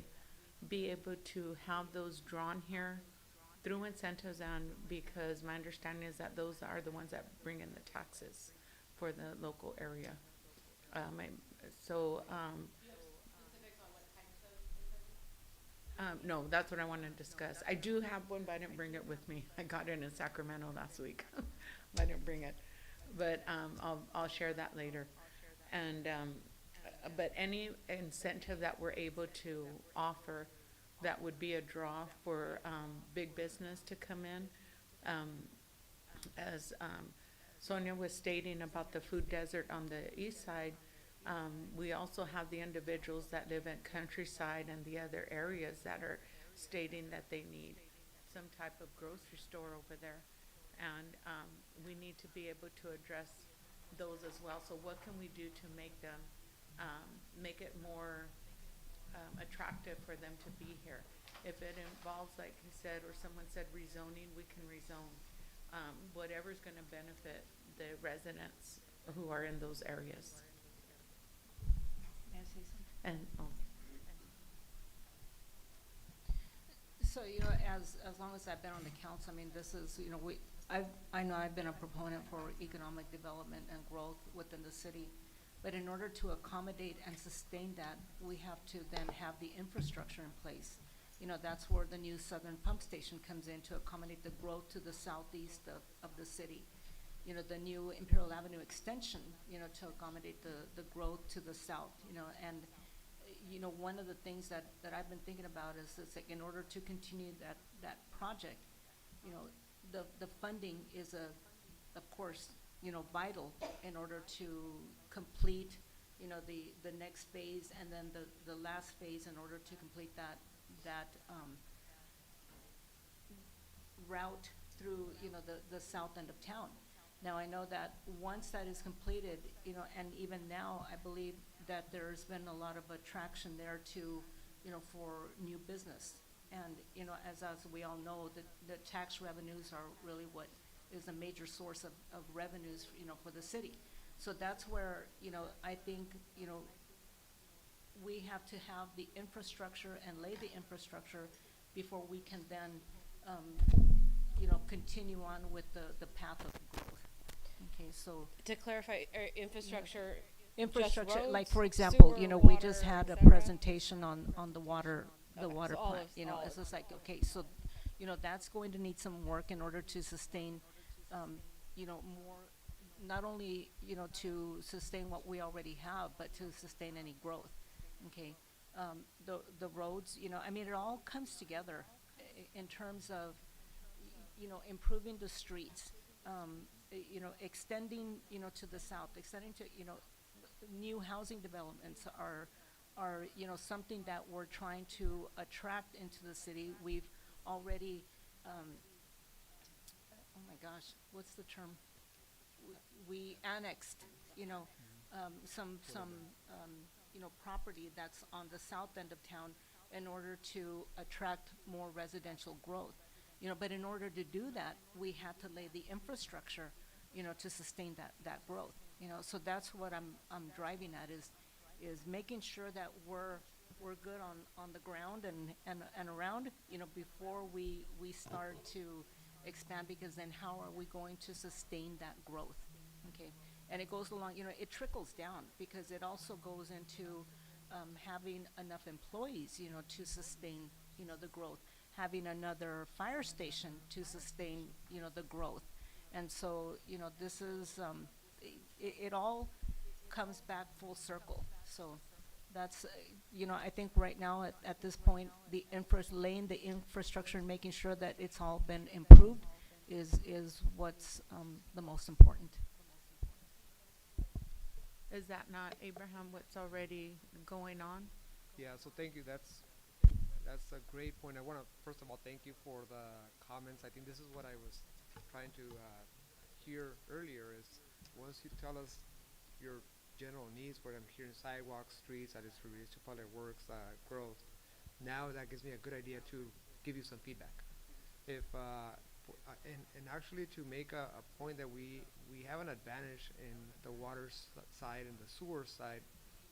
be able to have those drawn here through incentives, and because my understanding is that those are the ones that bring in the taxes for the local area. No, that's what I want to discuss. I do have one, but I didn't bring it with me. I got it in Sacramento last week. I didn't bring it, but I'll share that later. And but any incentive that we're able to offer that would be a draw for big business to come in, as Sonia was stating about the food desert on the east side, we also have the individuals that live in Countryside and the other areas that are stating that they need some type of grocery store over there. And we need to be able to address those as well. So what can we do to make them, make it more attractive for them to be here? If it involves, like he said, or someone said rezoning, we can rezone. Whatever's gonna benefit the residents who are in those areas. May I say something? And, So, you know, as long as I've been on the council, I mean, this is, you know, I know I've been a proponent for economic development and growth within the city. But in order to accommodate and sustain that, we have to then have the infrastructure in place. you know, that's where the new southern pump station comes in to accommodate the growth to the southeast of the city. You know, the new Imperial Avenue extension, you know, to accommodate the growth to the south, you know, and, you know, one of the things that I've been thinking about is like in order to continue that project, you know, the funding is of course, you know, vital in order to complete, you know, the next phase and then the last phase in order to complete that route through, you know, the south end of town. Now, I know that once that is completed, you know, and even now, I believe that there's been a lot of attraction there to, you know, for new business. And, you know, as we all know, the tax revenues are really what is a major source of revenues, you know, for the city. So that's where, you know, I think, you know, we have to have the infrastructure and lay the infrastructure before we can then, you know, continue on with the path of growth. Okay, so To clarify, infrastructure, infrastructure, like roads, for example, you sewer, know, we just water, had et a cetera? presentation on the water, Okay, so all plant, of- you know, all it's of just like, okay, so, you know, that's going to need some work in order to sustain, you know, more, not only, you know, to sustain what we already have, but to sustain any growth, okay? The roads, you know, I mean, it all comes together in terms of, you know, improving the streets, you know, extending, you know, to the south, extending to, you know, new housing developments are, you know, something that we're trying to attract into the city. We've already, oh my gosh, what's the term? We annexed, you know, some, you know, property that's on the south end of town in order to attract more residential growth. You know, but in order to do that, we had to lay the infrastructure, you know, to sustain that growth. You know, so that's what I'm driving at is making sure that we're good on the ground and around, you know, before we start to expand, because then how are we going to sustain that growth? Okay, and it goes along, you know, it trickles down because it also goes into having enough employees, you know, to sustain, you know, the growth, having another fire station to sustain, you know, the growth. And so, you know, this is, it all comes back full circle. So that's, you know, I think right now at this point, laying the infrastructure and making sure that it's all been improved is what's the most important. Is that not, Abraham, what's already going on? Yeah, so thank you. That's a great point. I want to first of all thank you for the comments. I think this is what I was trying to hear earlier. Is once you tell us your general needs, where I'm hearing sidewalks, streets, that is related to public works, growth. Now that gives me a good idea to give you some feedback. If and actually to make a point that we have an advantage in the water side and the sewer side,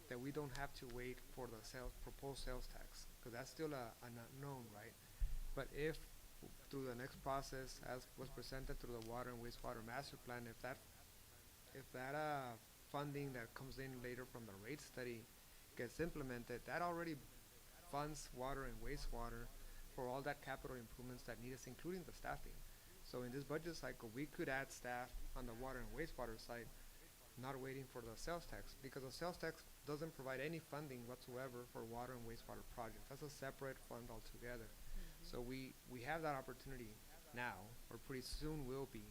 that we don't have to wait for the proposed sales tax, because that's still an unknown, right? But if through the next process, as was presented through the water and wastewater master plan, if that funding that comes in later from the rate study gets implemented, that already funds water and wastewater for all that capital improvements that need us, including the staffing. So in this budget cycle, we could add staff on the water and wastewater side, not waiting for the sales tax, because the sales tax doesn't provide any funding whatsoever for water and wastewater projects. That's a separate fund altogether. So we have that opportunity now, or pretty soon will be,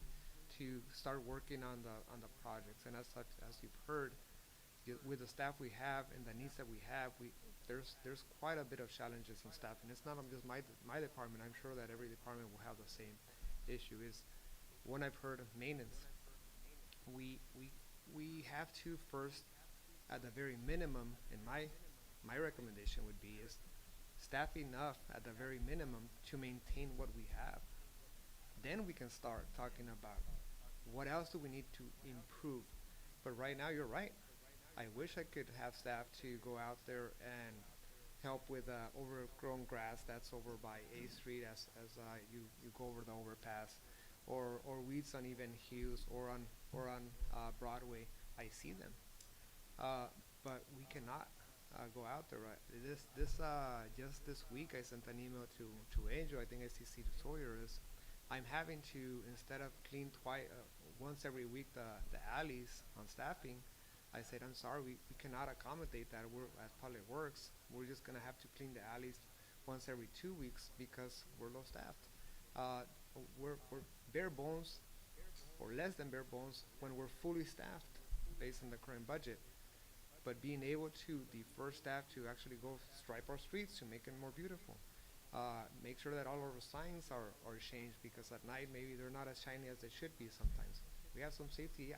to start working on the projects. And as such, as you've heard, with the staff we have and the needs that we have, there's quite a bit of challenges in staffing. It's not just my department. I'm sure that every department will have the same issue. Is when I've heard of maintenance, we have to first, at the very minimum, and my recommendation would be, is staff enough at the very minimum to maintain what we have. Then we can start talking about what else do we need to improve. But right now, you're right. I wish I could have staff to go out there and help with overgrown grass that's over by A Street as you go over the overpass, or weeds on even Hughes or on Broadway. I see them, but we cannot go out there. Right? Just this week, I sent an email to Angel. I think I CC'd Sawyer. Is I'm having to, instead of clean once every week the alleys on staffing. I said, I'm sorry, we cannot accommodate that. We're as Public Works. We're just gonna have to clean the alleys once every 2 weeks because we're low staffed. Uh, we're bare bones or less than bare bones when we're fully staffed based on the current budget. But being able to defer staff to actually go stripe our streets to make it more beautiful. Make sure that all of our signs are changed because at night maybe they're not as shiny as they should be sometimes. We have some safety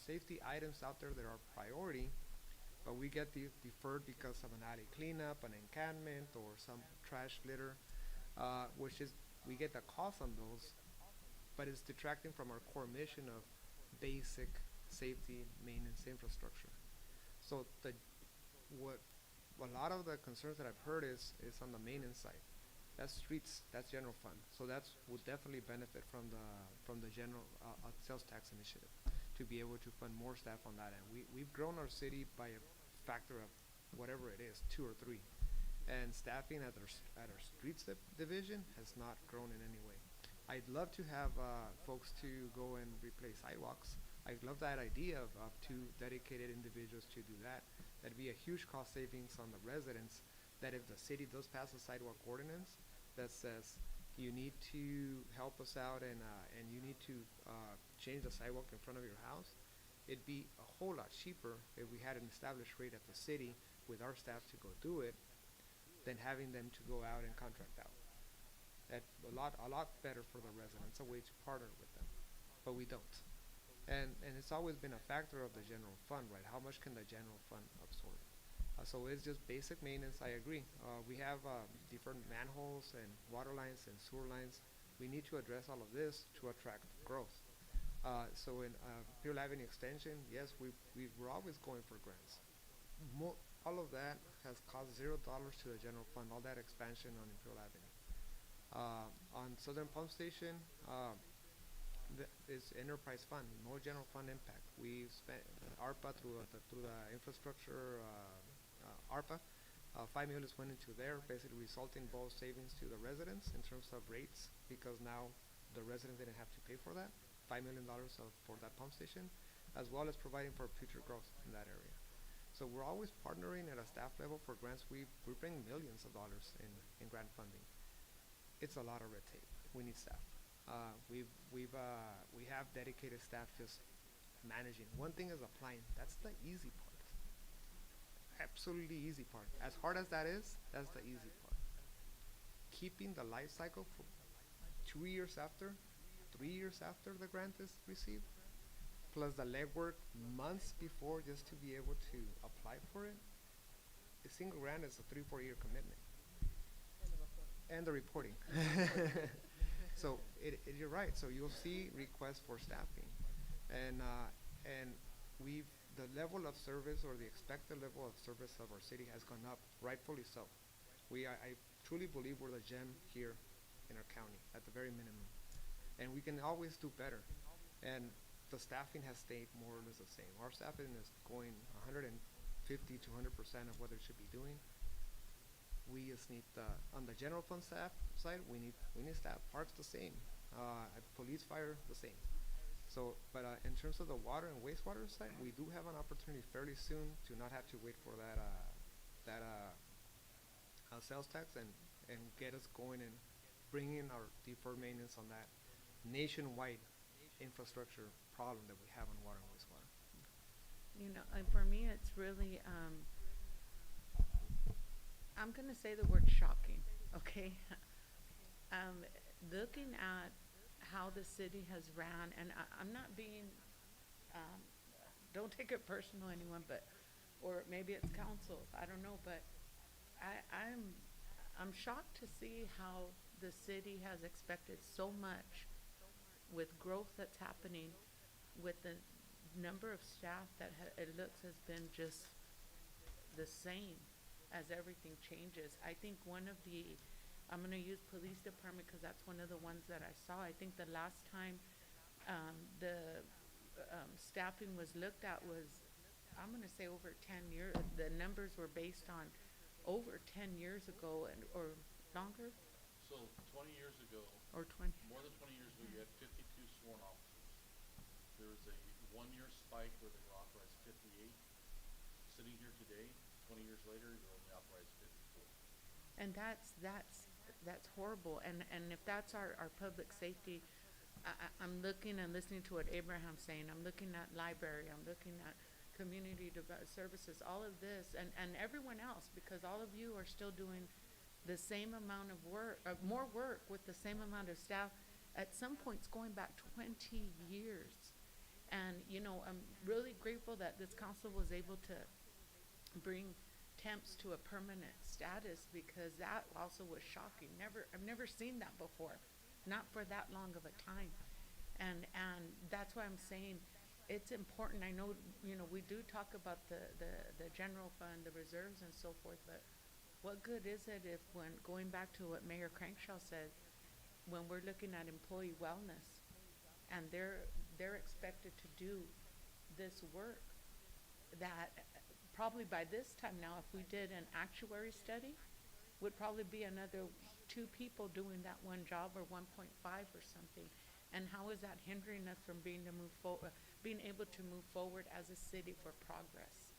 safety items out there that are priority, but we get deferred because of an alley cleanup, an encampment, or some trash litter, which is we get the cost on those, but it's detracting from our core mission of basic safety maintenance infrastructure. So what a lot of the concerns that I've heard is on the maintenance side. That's streets, that's general fund. So that's would definitely benefit from the general sales tax initiative to be able to fund more staff on that end. We've grown our city by a factor of whatever it is, 2 or 3, and staffing at our streets division has not grown in any way. I'd love to have folks to go and replace sidewalks. I love that idea of 2 dedicated individuals to do that. That'd be a huge cost savings on the residents. That if the city does pass a sidewalk ordinance that says you need to help us out and you need to change the sidewalk in front of your house, it'd be a whole lot cheaper if we had an established rate at the city with our staff to go do it than having them to go out and contract out. That's a lot better for the residents, a way to partner with them, but we don't. And it's always been a factor of the general fund, right? How much can the general fund absorb? So it's just basic maintenance. I agree. We have different manholes and water lines and sewer lines. We need to address all of this to attract growth. So in Imperial Avenue Extension, yes, we're always going for grants. All of that has cost $0 to the general fund. All that expansion on Imperial Avenue. On Southern Pump Station, is enterprise fund, no general fund impact. We spent ARPA through the infrastructure. ARPA, 5 million went into there, basically resulting both savings to the residents in terms of rates because now the residents didn't have to pay for that, $5 million for that pump station, as well as providing for future growth in that area. So we're always partnering at a staff level for grants. We bring millions of dollars in grant funding. It's a lot of red tape. We need staff. We have dedicated staff just managing. One thing is applying. That's the easy part. Absolutely easy part. As hard as that is, that's the easy part. Keeping the life cycle for 2 years after, 3 years after the grant is received, plus the legwork months before just to be able to apply for it. A single grant is a 3-4 year commitment. And the reporting. So you're right. So you'll see requests for staffing, and the level of service or the expected level of service of our city has gone up, rightfully so. I truly believe we're the gem here in our county at the very minimum, and we can always do better. And the staffing has stayed more or less the same. Our staffing is going 150 to 100% of what it should be doing. We just need on the general fund staff side, we need staff. Parks the same, police, fire the same. So, but in terms of the water and wastewater side, we do have an opportunity fairly soon to not have to wait for that sales tax and get us going and bring in our deferred maintenance on that nationwide infrastructure problem that we have on water and wastewater. You know, and for me, it's really, I'm gonna say the word shocking, okay? Looking at how the city has ran, and I'm not being, don't take it personal, anyone, but, or maybe it's council, I don't know, but I'm shocked to see how the city has expected so much with growth that's happening, with the number of staff that it looks has been just the same as everything changes. I think one of the, I'm gonna use police department because that's one of the ones that I saw. I think the last time the staffing was looked at was I'm gonna say over 10 years, the numbers were based on over 10 years ago and, or longer, So 20 years ago, or 20. more than 20 years ago, you had 52 sworn officers. There was a 1 year spike where they were authorized 58. Sitting here today, 20 years later, you're only authorized 54. And that's horrible. And if that's our public safety, I'm looking and listening to what Abraham's saying. I'm looking at library. I'm looking at community services, all of this, and everyone else, because all of you are still doing the same amount of work, more work with the same amount of staff. At some points, going back 20 years. And, you know, I'm really grateful that this council was able to bring temps to a permanent status, because that also was shocking. I've never seen that before, not for that long of a time. And that's why I'm saying it's important. I know, you know, we do talk about the general fund, the reserves and so forth, but what good is it if, when going back to what Mayor Crankshaw said, when we're looking at employee wellness and they're expected to do this work, that probably by this time now, if we did an actuary study, would probably be another 2 people doing that one job, or 1.5 or something. And how is that hindering us from being able to move forward as a city for progress?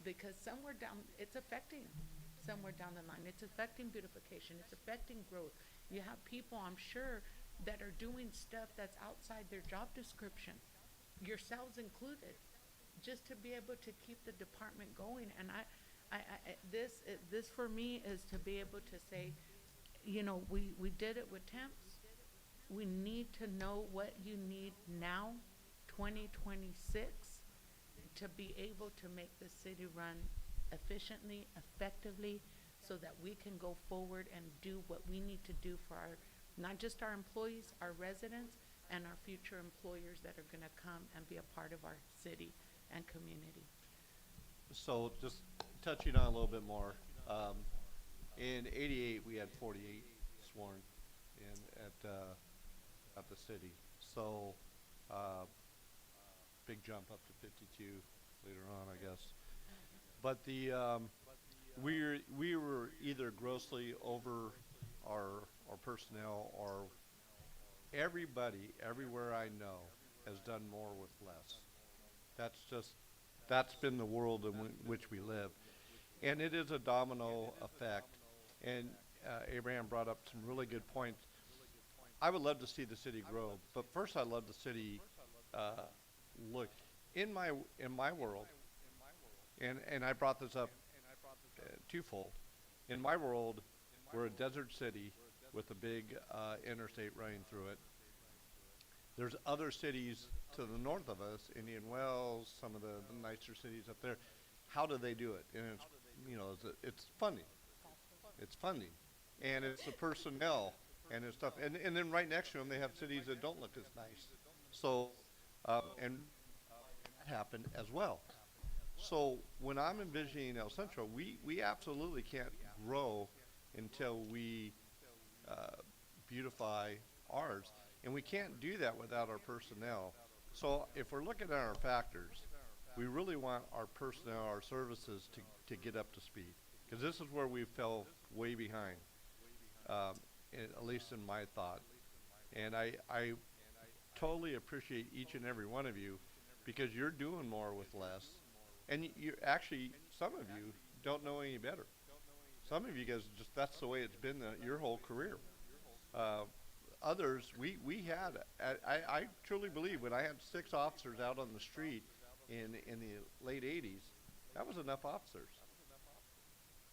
Because somewhere down, it's affecting somewhere down the line. It's affecting beautification. It's affecting growth. You have people, I'm sure, that are doing stuff that's outside their job description, yourselves included, just to be able to keep the department going. And this for me is to be able to say, you know, we did it with temps. We need to know what you need now, 2026, to be able to make the city run efficiently, effectively, so that we can go forward and do what we need to do for our, not just our employees, our residents, and our future employers that are gonna come and be a part of our city and community. So just touching on a little bit more, in '88, we had 48 sworn in at the city. So, big jump up to 52 later on, I guess. But we were either grossly over our personnel, or everybody, everywhere I know, has done more with less. That's been the world in which we live. And it is a domino effect. And Abraham brought up some really good points. I would love to see the city grow, but first I'd love the city look in my world. And I brought this up twofold. In my world, we're a desert city with a big interstate running through it. There's other cities to the north of us, Indian Wells, some of the nicer cities up there. How do they do it? And it's, you know, it's funding. It's funding. And it's the personnel and it's stuff. And then right next to them, they have cities that don't look as nice. So, and that happened as well. So when I'm envisioning El Centro, we absolutely can't grow until we beautify ours. And we can't do that without our personnel. So if we're looking at our factors, we really want our personnel, our services to get up to speed. Because this is where we fell way behind, at least in my thought. And I totally appreciate each and every one of you, because you're doing more with less. And you actually, some of you don't know any better. Some of you guys, just that's the way it's been your whole career. Others, we had, I truly believe when I had 6 officers out on the street in the late 80s, that was enough officers.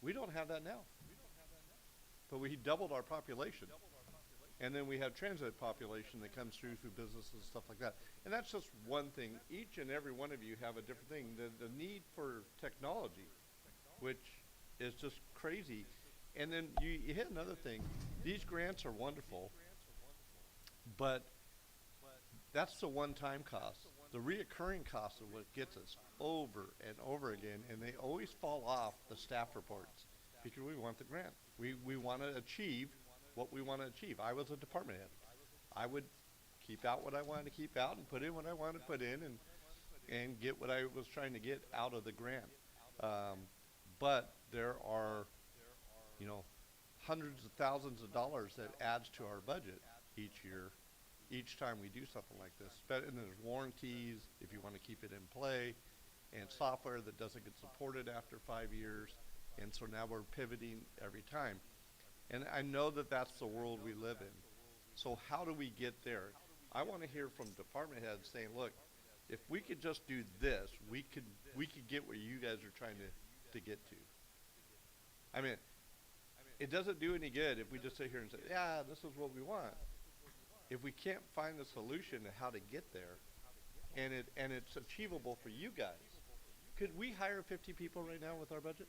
We don't have that now. But we doubled our population. And then we have transit population that comes through businesses and stuff like that. And that's just one thing. Each and every one of you have a different thing. The need for technology, which is just crazy. And then you hit another thing. These grants are wonderful, but that's the one-time cost. The reoccurring cost of what gets us over and over again, and they always fall off the staff reports because we want the grant. We want to achieve what we want to achieve. I was a department head. I would keep out what I wanted to keep out and put in what I wanted to put in, and get what I was trying to get out of the grant. But there are, you know, hundreds of thousands of dollars that adds to our budget each year, each time we do something like this. And there's warranties if you want to keep it in play, and software that doesn't get supported after 5 years. And so now we're pivoting every time. And I know that that's the world we live in. So how do we get there? I want to hear from department heads saying, look, if we could just do this, we could get where you guys are trying to get to. I mean, it doesn't do any good if we just sit here and say, yeah, this is what we want. If we can't find a solution to how to get there, and it's achievable for you guys, could we hire 50 people right now with our budget?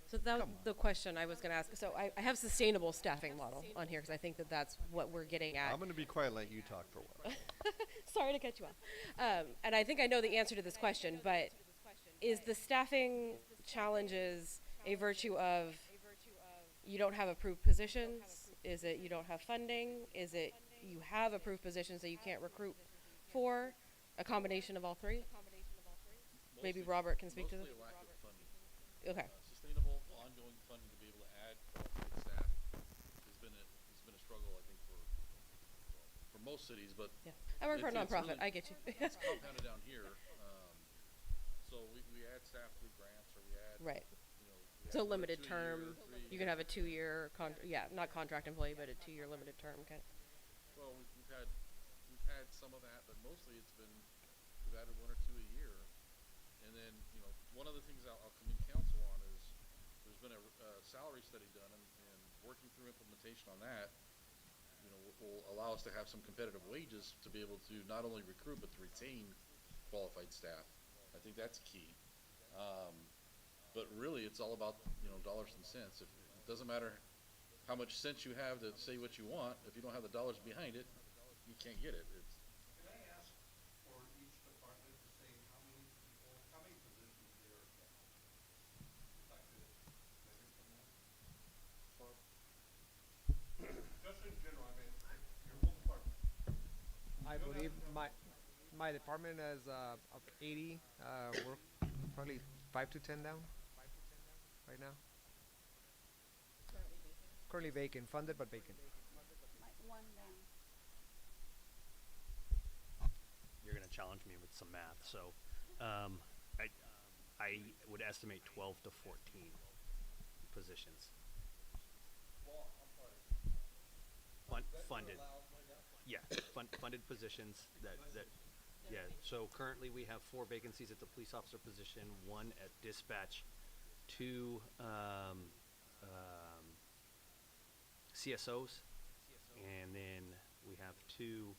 So that was Come on. the question I was going to ask. So I have sustainable staffing model on here because I think that that's what we're getting at. I'm going to be quiet and let you talk for a while. Sorry to cut you off. And I think I know the answer to this question, but is the staffing challenges a virtue of you don't have approved positions? Is it you don't have funding? Is it you have approved positions that you can't recruit for? A combination of all three? Maybe Robert can speak to this. Mostly a lack of funding. Okay. Sustainable, ongoing funding to be able to add qualified staff has been a struggle, I think, for most cities, but Yeah. I work for a It's nonprofit. really- I get you. it's compounded down here. So we add staff through grants, or we add, Right. you know. So limited term. You can have a 2-year not contract employee, but a 2-year limited term kind of. Well, we've had some of that, but mostly we've added 1 or 2 a year. And then, you know, one of the things I'll commend council on is there's been a salary study done, and working through implementation on that, you know, will allow us to have some competitive wages to be able to not only recruit but to retain qualified staff. I think that's key. But really, it's all about, you know, dollars and cents. It doesn't matter how much sense you have to say what you want. If you don't have the dollars behind it, you can't get it. It's, Can I ask for each department to say how many people, how many positions they are filling? If I could measure from that. Just in general, I mean, your whole department. I believe my department is of 80. We're probably 5 to 10 down right now. Currently vacant, funded but vacant. You're going to challenge me with some math. So I would estimate 12 to 14 positions. Funded. Yeah, funded positions that yeah. So currently we have 4 vacancies at the police officer position, 1 at dispatch, 2 CSOs, and then we have 2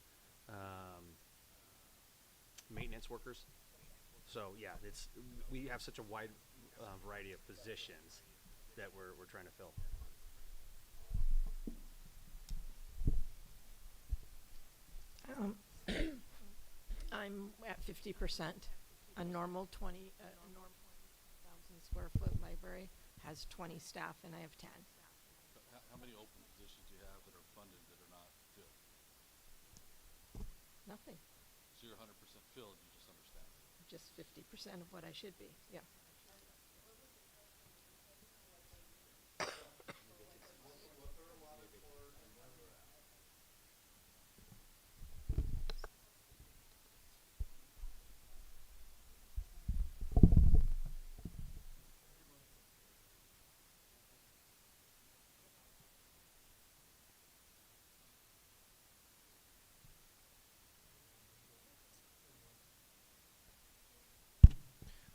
maintenance workers. So yeah, we have such a wide variety of positions that we're trying to fill. I'm at 50%. A normal 20,000 square foot library has 20 staff, and I have 10. how many open positions do you have that are funded that are not filled? Nothing. So you're 100% filled, you just understand. Just 50% of what I should be. Yeah.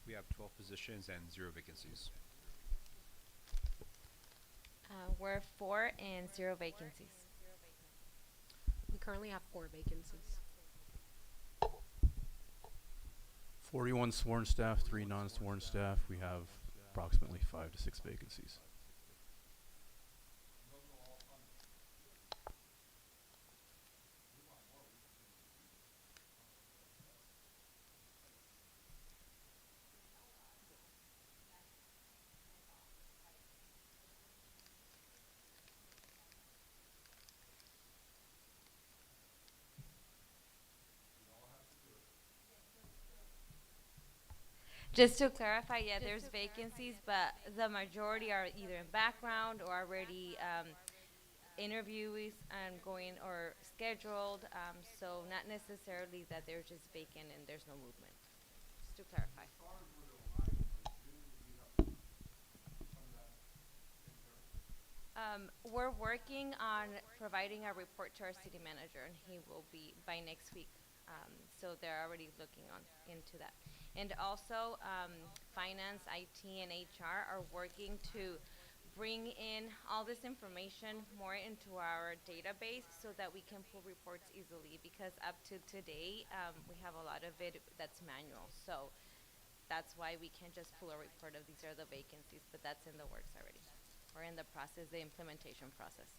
We have 12 positions and 0 vacancies. We're 4 and 0 vacancies. We currently have 4 vacancies. 41 sworn staff, 3 non-sworn staff. We have approximately 5 to 6 vacancies. Just to clarify, yeah, there's vacancies, but the majority are either in background or already interviewees going or scheduled. So not necessarily that they're just vacant and there's no movement. Just to clarify. We're working on providing a report to our city manager, and he will be by next week. So they're already looking into that. And also, finance, IT, and HR are working to bring in all this information more into our database so that we can pull reports easily. Because up to today, we have a lot of it that's manual. So that's why we can't just pull a report of these are the vacancies, but that's in the works already. We're in the process, the implementation process.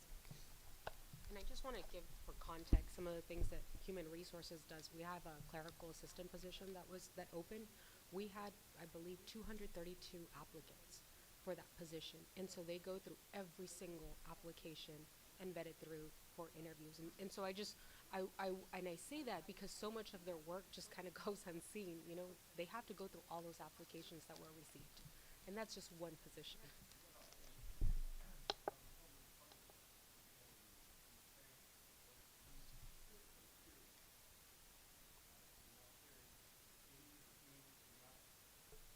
And I just want to give for context some of the things that Human Resources does. We have a clerical assistant position that opened. We had, I believe, 232 applicants for that position, and so they go through every single application and vet it through for interviews. And so I say that because so much of their work just kind of goes unseen. You know, they have to go through all those applications that were received, and that's just one position.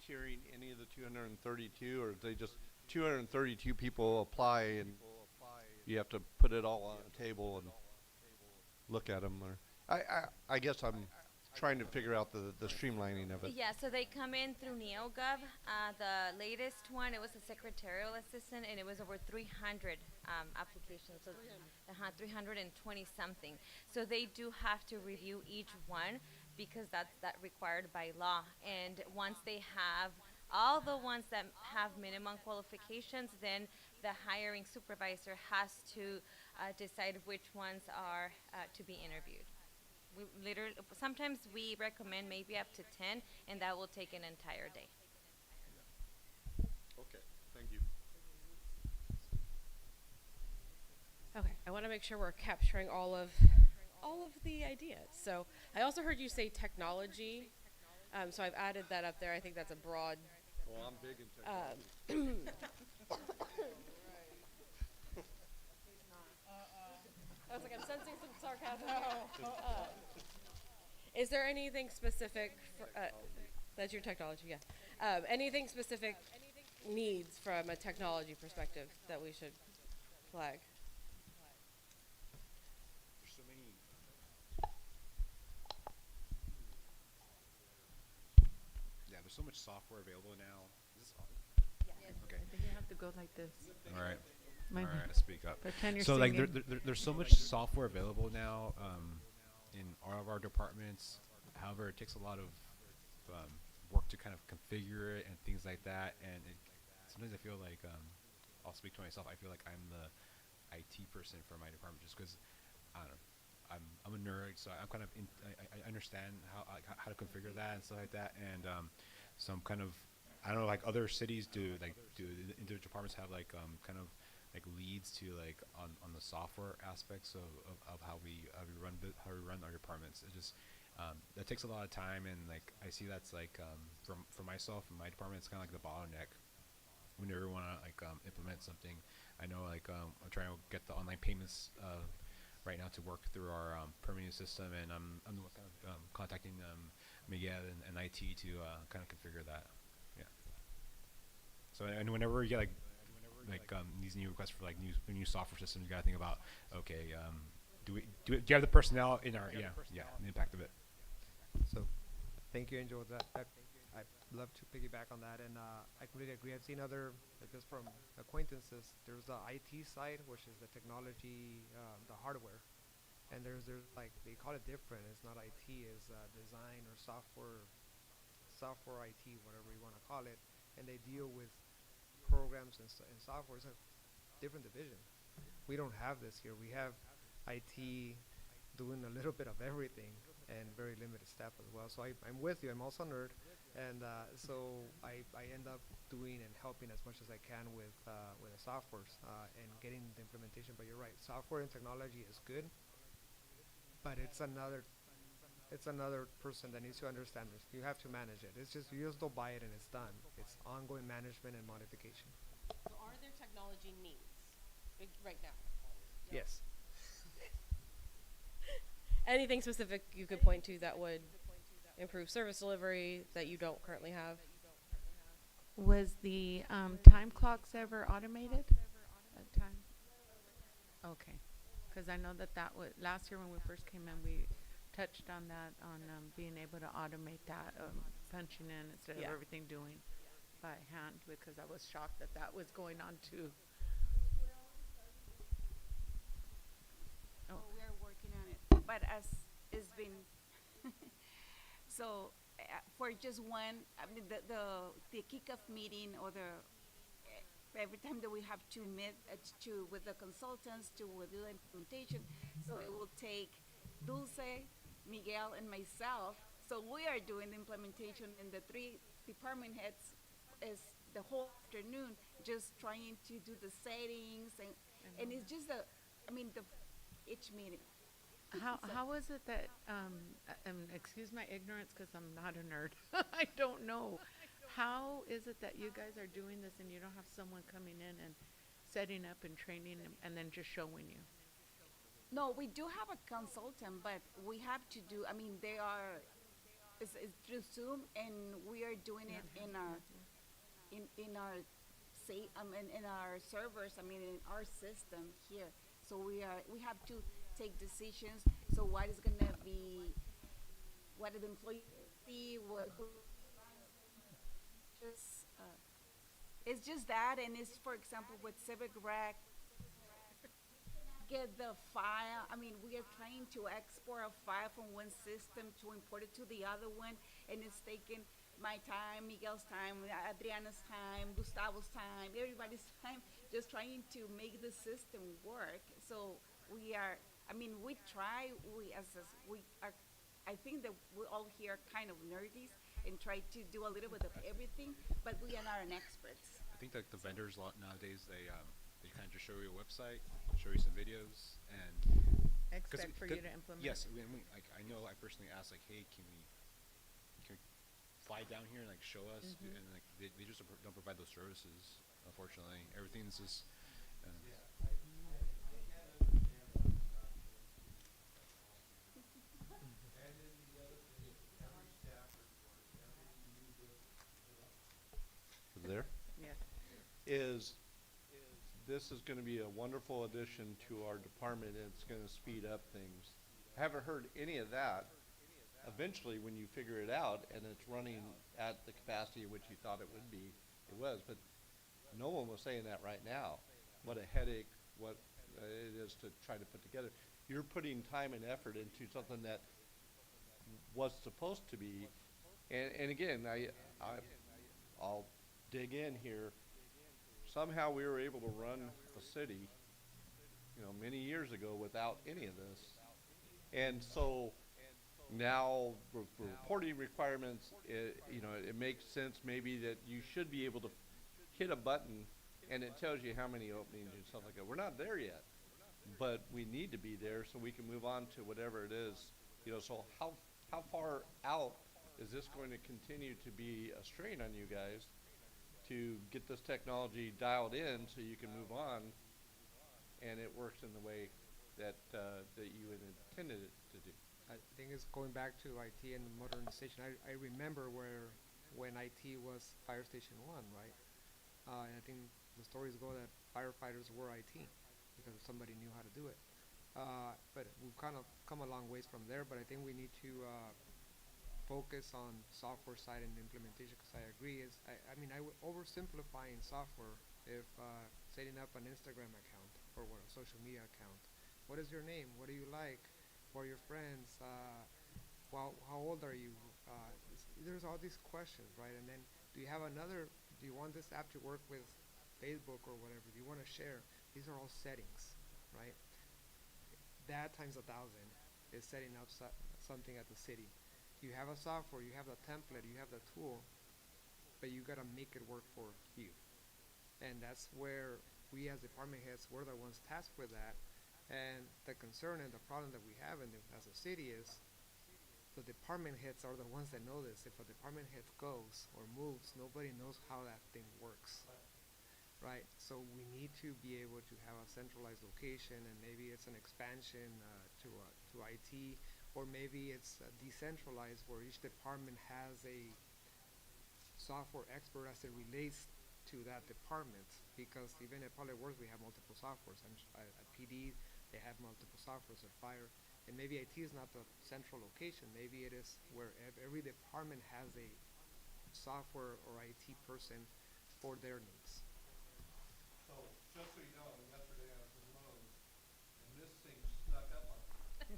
Tiering any of the 232, or they just 232 people apply and you have to put it all on a table and look at them? Or I guess I'm trying to figure out the streamlining of it. Yeah, so they come in through NeoGov. The latest one, it was a secretarial assistant, and it was over 300 applications, so 320 something. So they do have to review each one because that's required by law. And once they have all the ones that have minimum qualifications, then the hiring supervisor has to decide which ones are to be interviewed. We literally, sometimes we recommend maybe up to 10, and that will take an entire day. Okay, thank you. Okay, I want to make sure we're capturing all of the ideas. So I also heard you say technology. So I've added that up there. I think that's a broad. Well, I'm big in technology. I was like, I'm sensing some sarcasm. Is there anything specific for, that's your technology, yeah. Anything specific needs from a technology perspective that we should flag? There's so many. Yeah, there's so much software available now. Is this on? Yes. Okay. I think you have to go like this. All right. Might All be. right, speak up. Pretend you're So like singing. there's so much software available now in all of our departments. However, it takes a lot of work to kind of configure it and things like that. And sometimes I feel like I'll speak to myself. I feel like I'm the IT person for my department just because I don't know. I'm a nerd, so I'm kind of I understand how to configure that and stuff like that. And so I'm kind of I don't know, like other cities do individual departments have like kind of like leads to like on the software aspects of how we run our departments. It just that takes a lot of time, and like I see that's like for myself and my department, it's kind of like the bottleneck whenever we want to like implement something. I know like I'm trying to get the online payments right now to work through our permitting system, and I'm the one kind of contacting Miguel and IT to kind of configure that. Yeah. So and whenever you get like these new requests for like new software systems, you gotta think about okay, do you have the personnel in our the impact of it. So, thank you, Angel. I'd love to piggyback on that, and I completely agree. I've seen other, just from acquaintances, there's the IT side, which is the technology, the hardware, and there's like they call it different. It's not IT, it's design or software IT, whatever you want to call it, and they deal with programs and software. It's a different division. We don't have this here. We have IT doing a little bit of everything and very limited staff as well. So I'm with you. I'm also a nerd, and so I end up doing and helping as much as I can with the softwares and getting the implementation. But you're right, software and technology is good, but it's it's another person that needs to understand this. You have to manage it. It's just you just don't buy it and it's done. It's ongoing management and modification. So are there technology needs right now? Yes. Anything specific you could point to that would improve service delivery that you don't currently have? Was the time clocks ever automated? Time? Okay, because I know that was last year when we first came in, we touched on that on being able to automate that punching in instead Yeah. of everything doing by hand, because I was shocked that that was going on too. So we are working on it, but as it's been, so for just one, I mean, the kickoff meeting or every time that we have to meet with the consultants to do the implementation, so it will take Dulce, Miguel, and myself. So we are doing the implementation, and the 3 department heads is the whole afternoon just trying to do the settings, and it's just each meeting. How is it that excuse my ignorance because I'm not a nerd. I don't know. How is it that you guys are doing this and you don't have someone coming in and setting up and training and then just showing you? No, we do have a consultant, but we have to do. I mean, it's through Zoom, and we are doing it in our in our servers. I mean, in our system here. So we have to take decisions. So what is gonna be? What the employee see? It's just that, and it's, for example, with Civic Rec, get the file. I mean, we are trying to export a file from one system to import it to the other one, and it's taking my time, Miguel's time, Adriana's time, Gustavo's time, everybody's time, just trying to make the system work. So we are, I mean, we try, I think that we all here are kind of nerdies and try to do a little bit of everything, but we are not an experts. I think that the vendors nowadays they kind of just show you a website, show you some videos, and Expect for you to implement. Yes, I know. I personally asked like, hey, can we fly down here and like show us? Mhm. And like they just don't provide those services. Unfortunately, everything's just. There? Yes. This is gonna be a wonderful addition to our department, and it's gonna speed up things. I haven't heard any of that. Eventually, when you figure it out and it's running at the capacity at which you thought it would be, it was, but no one was saying that right now. What a headache, what it is to try to put together. You're putting time and effort into something that was supposed to be, and again, I'll dig in here. Somehow we were able to run a city, many years ago without any of this. And so now for reporting requirements, it makes sense maybe that you should be able to hit a button and it tells you how many openings and stuff like that. We're not there yet, but we need to be there so we can move on to whatever it is. So how far out is this going to continue to be a strain on you guys to get this technology dialed in so you can move on and it works in the way that you had intended it to do? I think it's going back to IT and modernization. I remember when IT was Fire Station 1, right? And I think the stories go that firefighters were IT because somebody knew how to do it. But we've kind of come a long ways from there, but I think we need to focus on software side and implementation, because I agree. I would oversimplify in software if setting up an Instagram account or a social media account. What is your name? What do you like? Who are your friends? How old are you? There's all these questions, right? And then do you want this app to work with Facebook or whatever? Do you want to share? These are all settings, right? That times 1,000 is setting up something at the city. You have a software, you have the template, you have the tool, but you gotta make it work for you. And that's where we as department heads, we're the ones tasked with that. And the concern and the problem that we have as a city is the department heads are the ones that know this. If a department head goes or moves, nobody knows how that thing works. Right, so we need to be able to have a centralized location, and maybe it's an expansion to IT, or maybe it's decentralized where each department has a software expert as it relates to that department. Because even at Public Works we have multiple softwares. At PD they have multiple softwares. At Fire, and maybe IT is not the central location. Maybe it is where every department has a software or IT person for their needs. So, just so you know, yesterday I was in Lowe's, and this thing snuck up on me.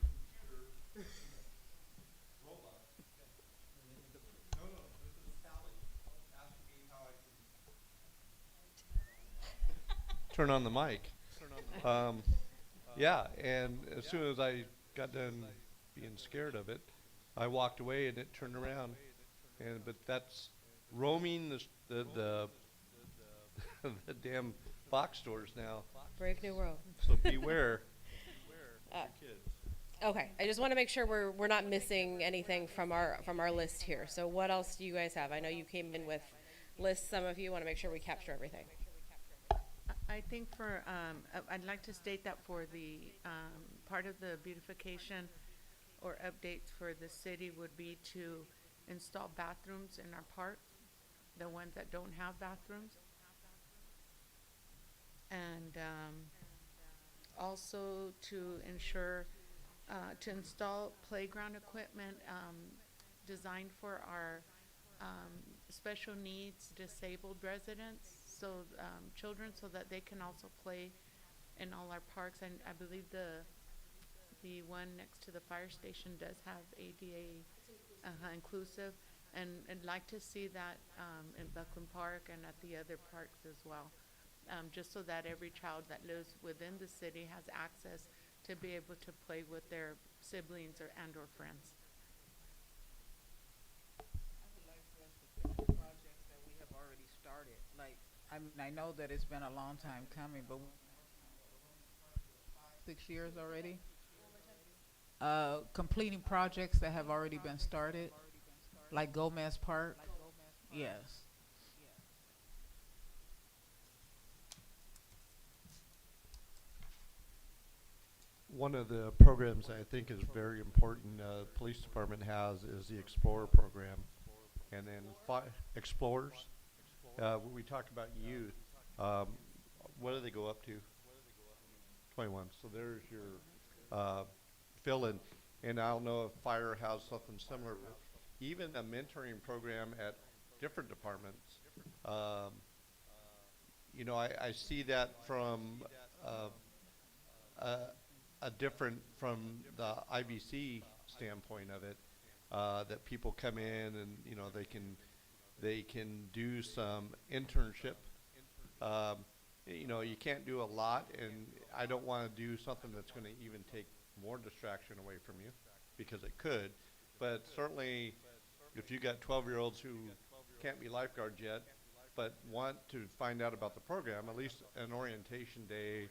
Computer robot. No, this is Sally asking me how I can turn on the mic. Yeah, and as soon as I got done being scared of it, I walked away and it turned around. But that's roaming the the damn box stores now. Brave new world. So beware. Okay, I just want to make sure we're not missing anything from our list here. So what else do you guys have? I know you came in with lists. Some of you want to make sure we capture everything. I think I'd like to state that for the part of the beautification or updates for the city would be to install bathrooms in our park, the ones that don't have bathrooms. And also to ensure, to install playground equipment designed for our special needs disabled residents, so children, so that they can also play in all our parks. And I believe the one next to the fire station does have ADA inclusive, and I'd like to see that in Buckland Park and at the other parks as well, just so that every child that lives within the city has access to be able to play with their siblings or friends. I would like for us to finish projects that we have already started. Like, I know that it's been a long time coming, but 6 years already. Completing projects that have already been started, like Gomez Park. Yes. One of the programs I think is very important, police department has, is the Explorer program. And then Explorers, we talk about youth, what do they go up to? 21. So there's your fill-in. And I don't know if Fire has something similar, but even a mentoring program at different departments. You know, I see that from a different, from the IBC standpoint of it, that people come in and, you know, they can do some internship. You know, you can't do a lot, and I don't want to do something that's going to even take more distraction away from you, because it could. But certainly, if you got 12-year-olds who can't be lifeguards yet, but want to find out about the program, at least an orientation day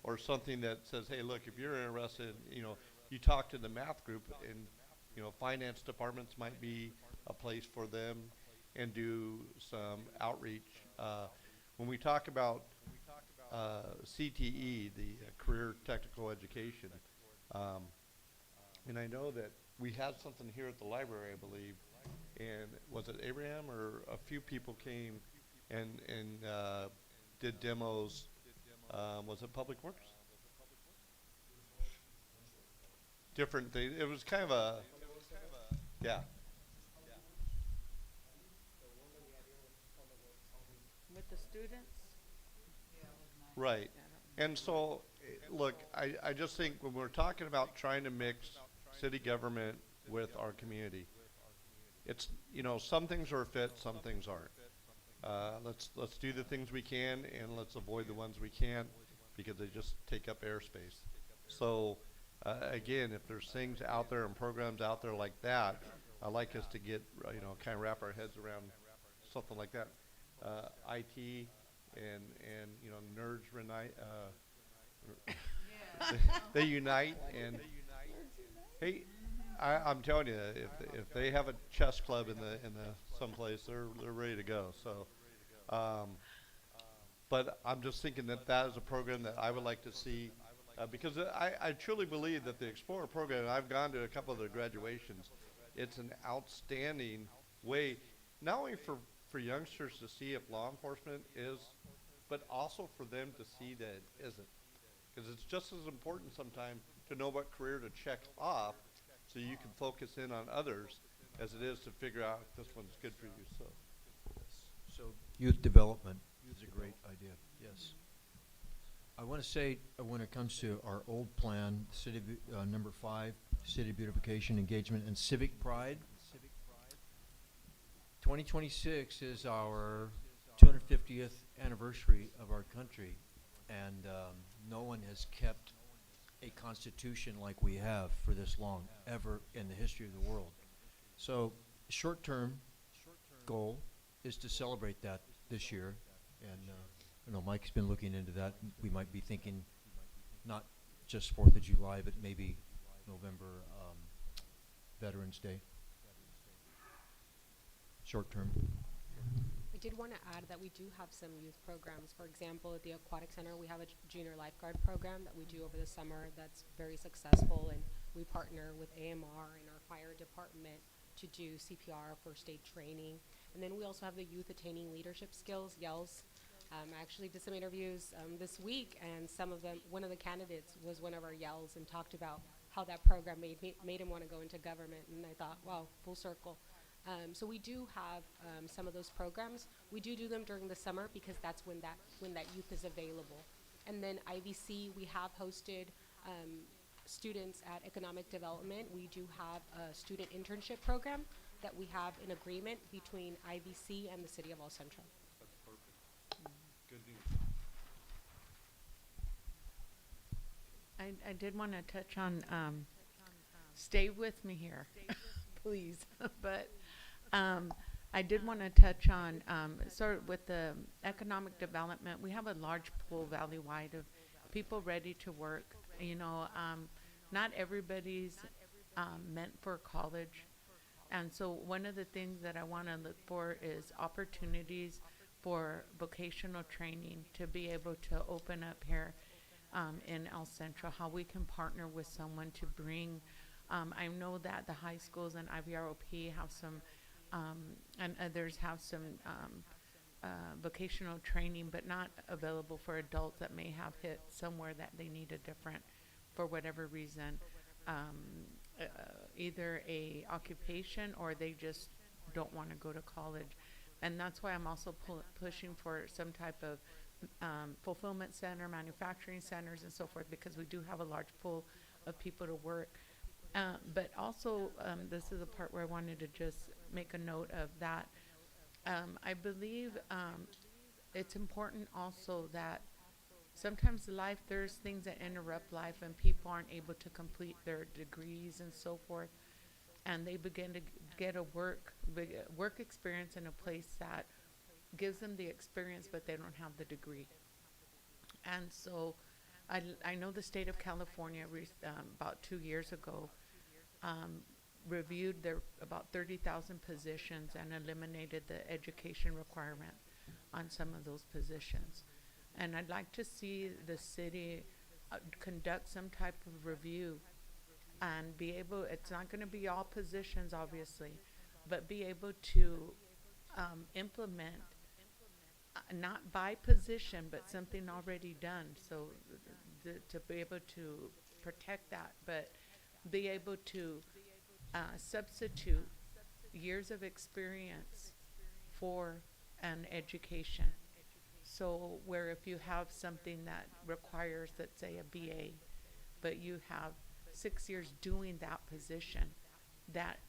or something that says, hey, look, if you're interested, you know, you talk to the math group, and, you know, finance departments might be a place for them, and do some outreach. When we talk about CTE, the Career Technical Education, and I know that we had something here at the library, I believe, and was it Abraham, or a few people came and did demos? Was it Public Works? Different thing. It was kind of a, yeah. With the students? Right. And so, look, I just think when we're talking about trying to mix city government with our community, it's, you know, some things are fit, some things aren't. Let's do the things we can, and let's avoid the ones we can't, because they just take up airspace. So, again, if there's things out there and programs out there like that, I'd like us to get, you know, kind of wrap our heads around something like that. IT and you know, nerds unite. They unite, and hey, I'm telling you, if they have a chess club in the someplace, they're ready to go. So, but I'm just thinking that is a program that I would like to see, because I truly believe that the Explorer program, and I've gone to a couple of the graduations, it's an outstanding way, not only for youngsters to see if law enforcement is, but also for them to see that it isn't. Because it's just as important sometimes to know what career to check off so you can focus in on others as it is to figure out if this one's good for you. So youth development is a great idea, yes. I want to say, when it comes to our old plan, number 5, city beautification, engagement, and civic pride, 2026 is our 250th anniversary of our country, and no one has kept a constitution like we have for this long, ever in the history of the world. So, short-term goal is to celebrate that this year, and I know Mike's been looking into that. We might be thinking not just 4th of July, but maybe November, Veterans Day. Short-term. I did want to add that we do have some youth programs. For example, at the Aquatic Center, we have a junior lifeguard program that we do over the summer that's very successful, and we partner with AMR and our fire department to do CPR, first aid training. And then we also have the Youth Attaining Leadership Skills, YELS. I actually did some interviews this week, and one of the candidates was one of our YELS and talked about how that program made him want to go into government, and I thought, wow, full circle. So we do have some of those programs. We do them during the summer because that's when that youth is available. And then IVC, we have hosted students at economic development. We do have a student internship program that we have in agreement between IVC and the City of El Centro. That's perfect. Good news. I did want to touch on, stay with me here, please, but I did want to touch on, sort of with the economic development, we have a large pool valley-wide of people ready to work. You know, not everybody's meant for college. And so one of the things that I want to look for is opportunities for vocational training to be able to open up here in El Centro, how we can partner with someone to bring, I know that the high schools and IVROP have some, and others have some vocational training, but not available for adults that may have hit somewhere that they need a different, for whatever reason, either a occupation or they just don't want to go to college. And that's why I'm also pushing for some type of fulfillment center, manufacturing centers, and so forth, because we do have a large pool of people to work. But also, this is the part where I wanted to just make a note of that. I believe it's important also that sometimes life, there's things that interrupt life and people aren't able to complete their degrees and so forth. And they begin to get a work experience in a place that gives them the experience, but they don't have the degree. And so I know the state of California about 2 years ago reviewed their about 30,000 positions and eliminated the education requirement on some of those positions. And I'd like to see the city conduct some type of review and be able, it's not going to be all positions obviously, but be able to implement not by position, but something already done. So to be able to protect that, but be able to substitute years of experience for an education. So where if you have something that requires, let's say, a BA, but you have 6 years doing that position, that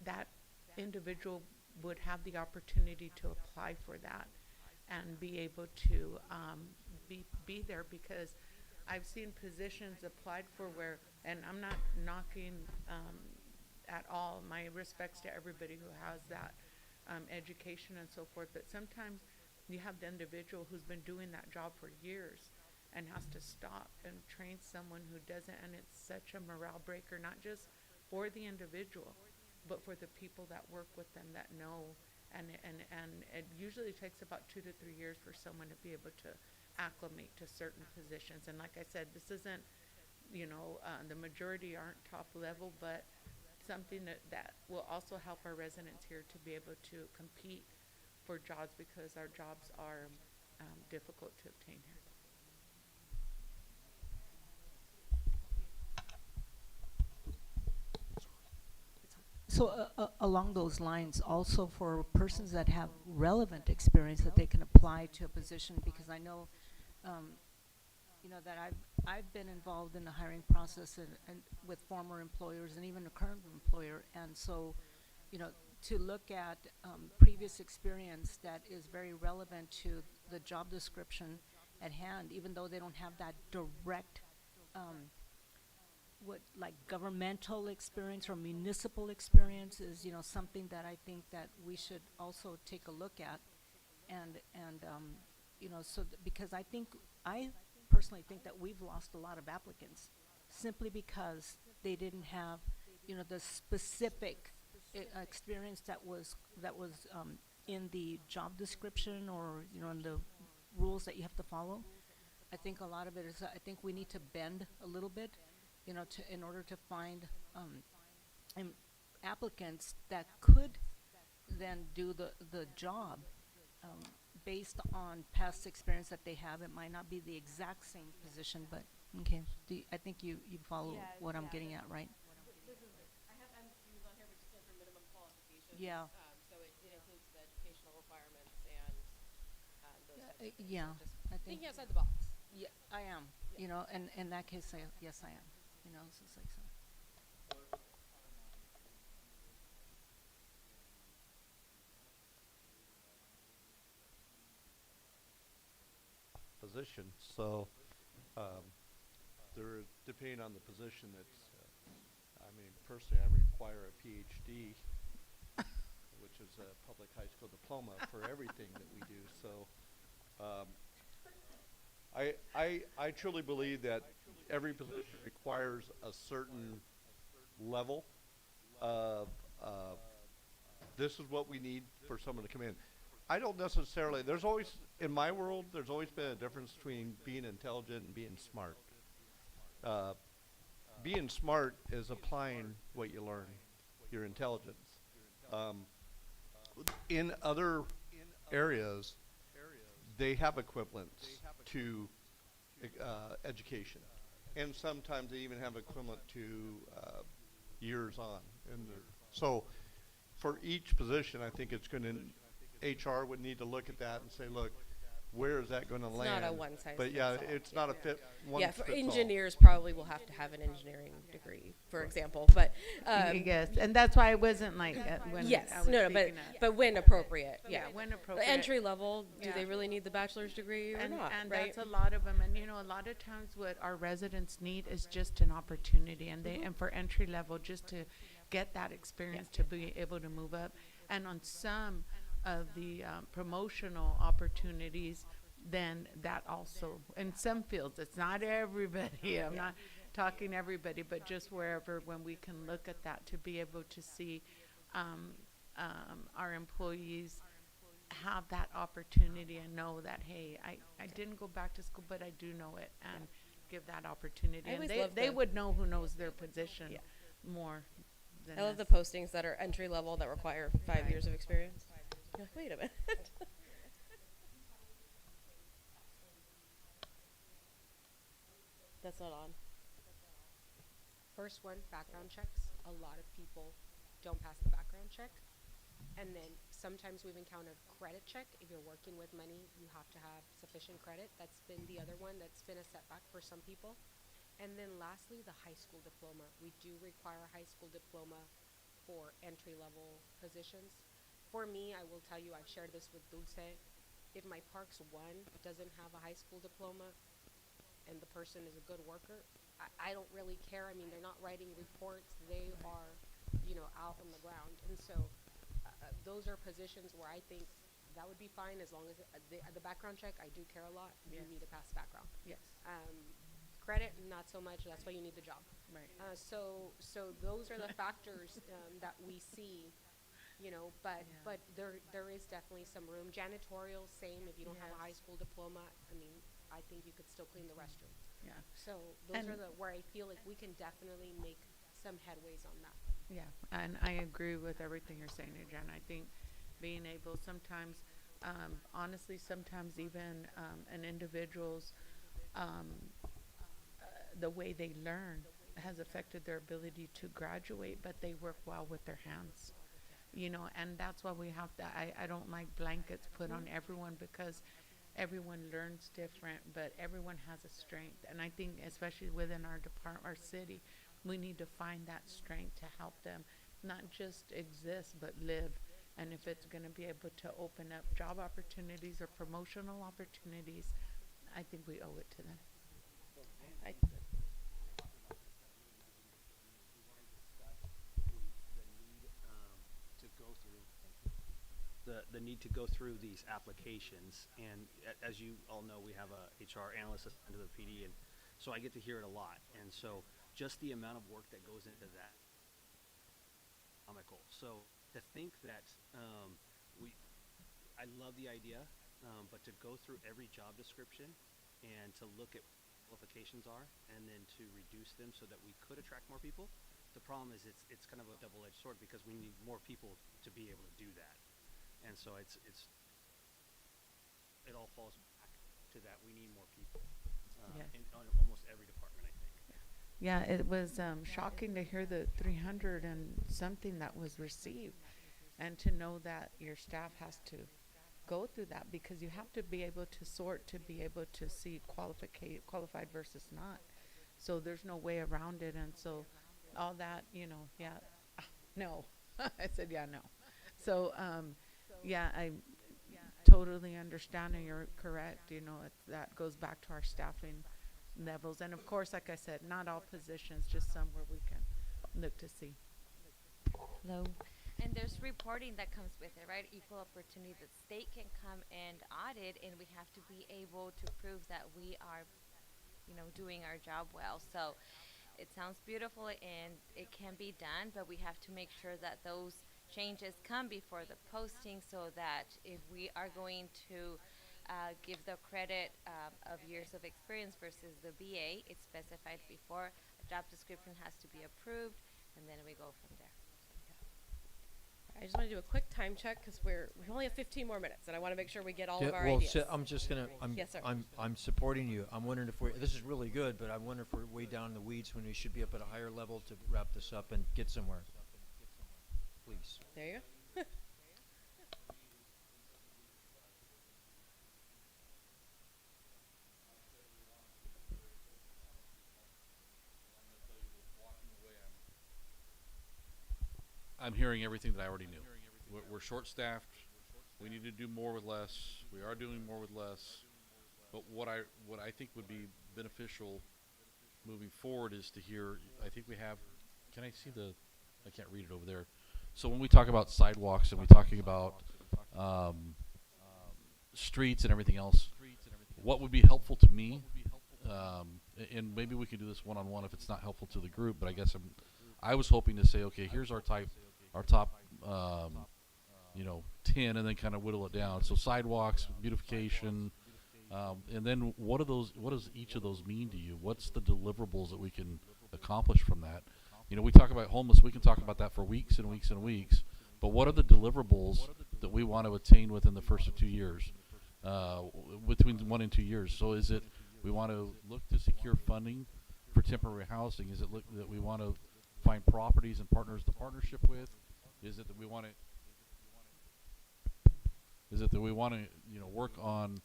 individual would have the opportunity to apply for that and be able to be there, because I've seen positions applied for where, and I'm not knocking at all, my respects to everybody who has that education and so forth, but sometimes you have the individual who's been doing that job for years and has to stop and train someone who doesn't, and it's such a morale breaker, not just for the individual, but for the people that work with them that know. And it usually takes about 2 to 3 years for someone to be able to acclimate to certain positions. And like I said, this isn't, the majority aren't top level, but something that will also help our residents here to be able to compete for jobs, because our jobs are difficult to obtain here. So along those lines, also for persons that have relevant experience that they can apply to a position, because I know, that I've been involved in the hiring process and with former employers and even a current employer, and so, to look at previous experience that is very relevant to the job description at hand, even though they don't have that direct like governmental experience or municipal experience is, something that I think that we should also take a look at. And because I personally think that we've lost a lot of applicants simply because they didn't have, the specific experience that was in the job description or, in the rules that you have to follow. I think a lot of it is, I think we need to bend a little bit, in order to find applicants that could then do the job based on past experience that they have. It might not be the exact same position, but okay. I think you follow what I'm getting at, right? This is, I have MQs on here, which stands for minimum qualifications. Yeah. So it includes the educational requirements and those types of things. Yeah, So just I think. thinking outside the box. Yeah, I am. And in that case, yes, I am. It's just like so. Position, so, there, depending on the position, it's, personally, I require a PhD, which is a public high school diploma for everything that we do, so, I truly believe that every position requires a certain level of, this is what we need for someone to come in. I don't necessarily, in my world, there's always been a difference between being intelligent and being smart. Being smart is applying what you learn, your intelligence. In other areas, they have equivalents to education. And sometimes they even have equivalent to years on. So for each position, I think it's going to, HR would need to look at that and say, look, where is that going to land? It's not a one size But fits yeah, all. it's not a fit, one Yeah, fits for all. engineers, probably will have to have an engineering degree, for example, but, Yes, and that's why it wasn't like when yes, I was no, speaking of. but when appropriate, yeah. when The appropriate. entry level, do Yeah. they really need the bachelor's degree or And not, and right? that's a lot of them, and a lot of times what our residents need is just an opportunity, and and for entry level, just to get that experience to be able to move up. And on some of the promotional opportunities, then that also, in some fields, it's not everybody, I'm not talking everybody, but just wherever, when we can look at that to be able to see our employees have that opportunity and know that, hey, I didn't go back to school, but I do know it, and give that opportunity. I And always they, love they the- would know who knows their position more than I love the us. postings that are entry level that require 5 years of experience. You're like, wait a minute. That's not on. First one, background checks. A lot of people don't pass the background check. And then sometimes we've encountered credit check. If you're working with money, you have to have sufficient credit. That's been the other one that's been a setback for some people. And then lastly, the high school diploma. We do require a high school diploma for entry-level positions. For me, I will tell you, I've shared this with Dulce. If my Parks 1 doesn't have a high school diploma and the person is a good worker, I don't really care. I mean, they're not writing reports. They are, out on the ground. And so those are positions where I think that would be fine as long as the background check, I do care a lot. You Yes. need to pass background. Yes. credit, not so much. That's why you need the job. Right. So those are the factors that we see, you know. But Yeah. but there is definitely some room. Janitorial, same. If you don't have a high Yes. school diploma, I mean, I think you could still clean the restrooms. Yeah. So those are And- the where I feel like we can definitely make some headways on that. Yeah, and I agree with everything you're saying, Jen. I think being able sometimes, honestly, sometimes even an individual's the way they learn has affected their ability to graduate, but they work well with their hands. You know, and that's why we have to. I don't like blankets put on everyone because everyone learns different, but everyone has a strength. And I think, especially within our department, our city, we need to find that strength to help them not just exist but live. And if it's going to be able to open up job opportunities or promotional opportunities, I think we owe it to them. I, the need to go through these applications, and as you all know, we have a HR analyst under the PD, and so I get to hear it a lot, and so just the amount of work that goes into that, comical. So to think that I love the idea, but to go through every job description and to look at qualifications are, and then to reduce them so that we could attract more people. The problem is it's kind of a double-edged sword because we need more people to be able to do that. And so it all falls back to that. We need more people Yes. in on almost every department, I think. Yeah, it was shocking to hear the 300 and something that was received, and to know that your staff has to go through that because you have to be able to sort to be able to see qualified versus not. So there's no way around it, and so all that, you know, yeah, no, I said yeah, no. So yeah, I totally understand, and you're correct. You know, that goes back to our staffing levels, and of course, like I said, not all positions, just some where we can look to see. Hello. And there's reporting that comes with it, right? Equal opportunity. The state can come and audit, and we have to be able to prove that we are, you know, doing our job well. So it sounds beautiful and it can be done, but we have to make sure that those changes come before the posting so that if we are going to give the credit of years of experience versus the BA, it's specified before. A job description has to be approved, and then we go from there. I just want to do a quick time check because we only have 15 more minutes, and I want to make sure we get all of our well, ideas. I'm just gonna, Yes, sir. I'm supporting you. I'm wondering if this is really good, but I wonder if we're way down in the weeds when we should be up at a higher level to wrap this up and get somewhere. Please. There you go. I'm hearing everything that I already knew. We're short-staffed. We need to do more with less. We are doing more with less. But what I think would be beneficial moving forward is to hear. I think we have. Can I see the? I can't read it over there. So when we talk about sidewalks and we're talking about streets and everything else, what would be helpful to me? And maybe we can do this one-on-one if it's not helpful to the group. But I guess I was hoping to say, okay, here's our top, 10, and then kind of whittle it down. So sidewalks, beautification, and then what does each of those mean to you? What's the deliverables that we can accomplish from that? You know, we talk about homeless. We can talk about that for weeks and weeks and weeks. But what are the deliverables that we want to attain within the first of 2 years, between 1 and 2 years? So is it we want to look to secure funding for temporary housing? Is it that we want to find properties and partners to partnership with? Is it that we want to? Is it that we want to work on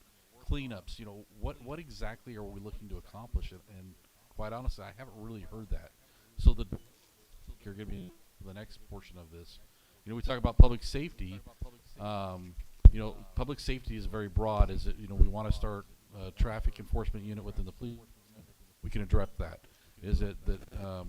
cleanups? You know, what exactly are we looking to accomplish? And quite honestly, I haven't really heard that. So you're going to be the next portion of this. You know, we talk about public safety. Public safety is very broad. Is it, we want to start a traffic enforcement unit within the police? We can address that. Is it that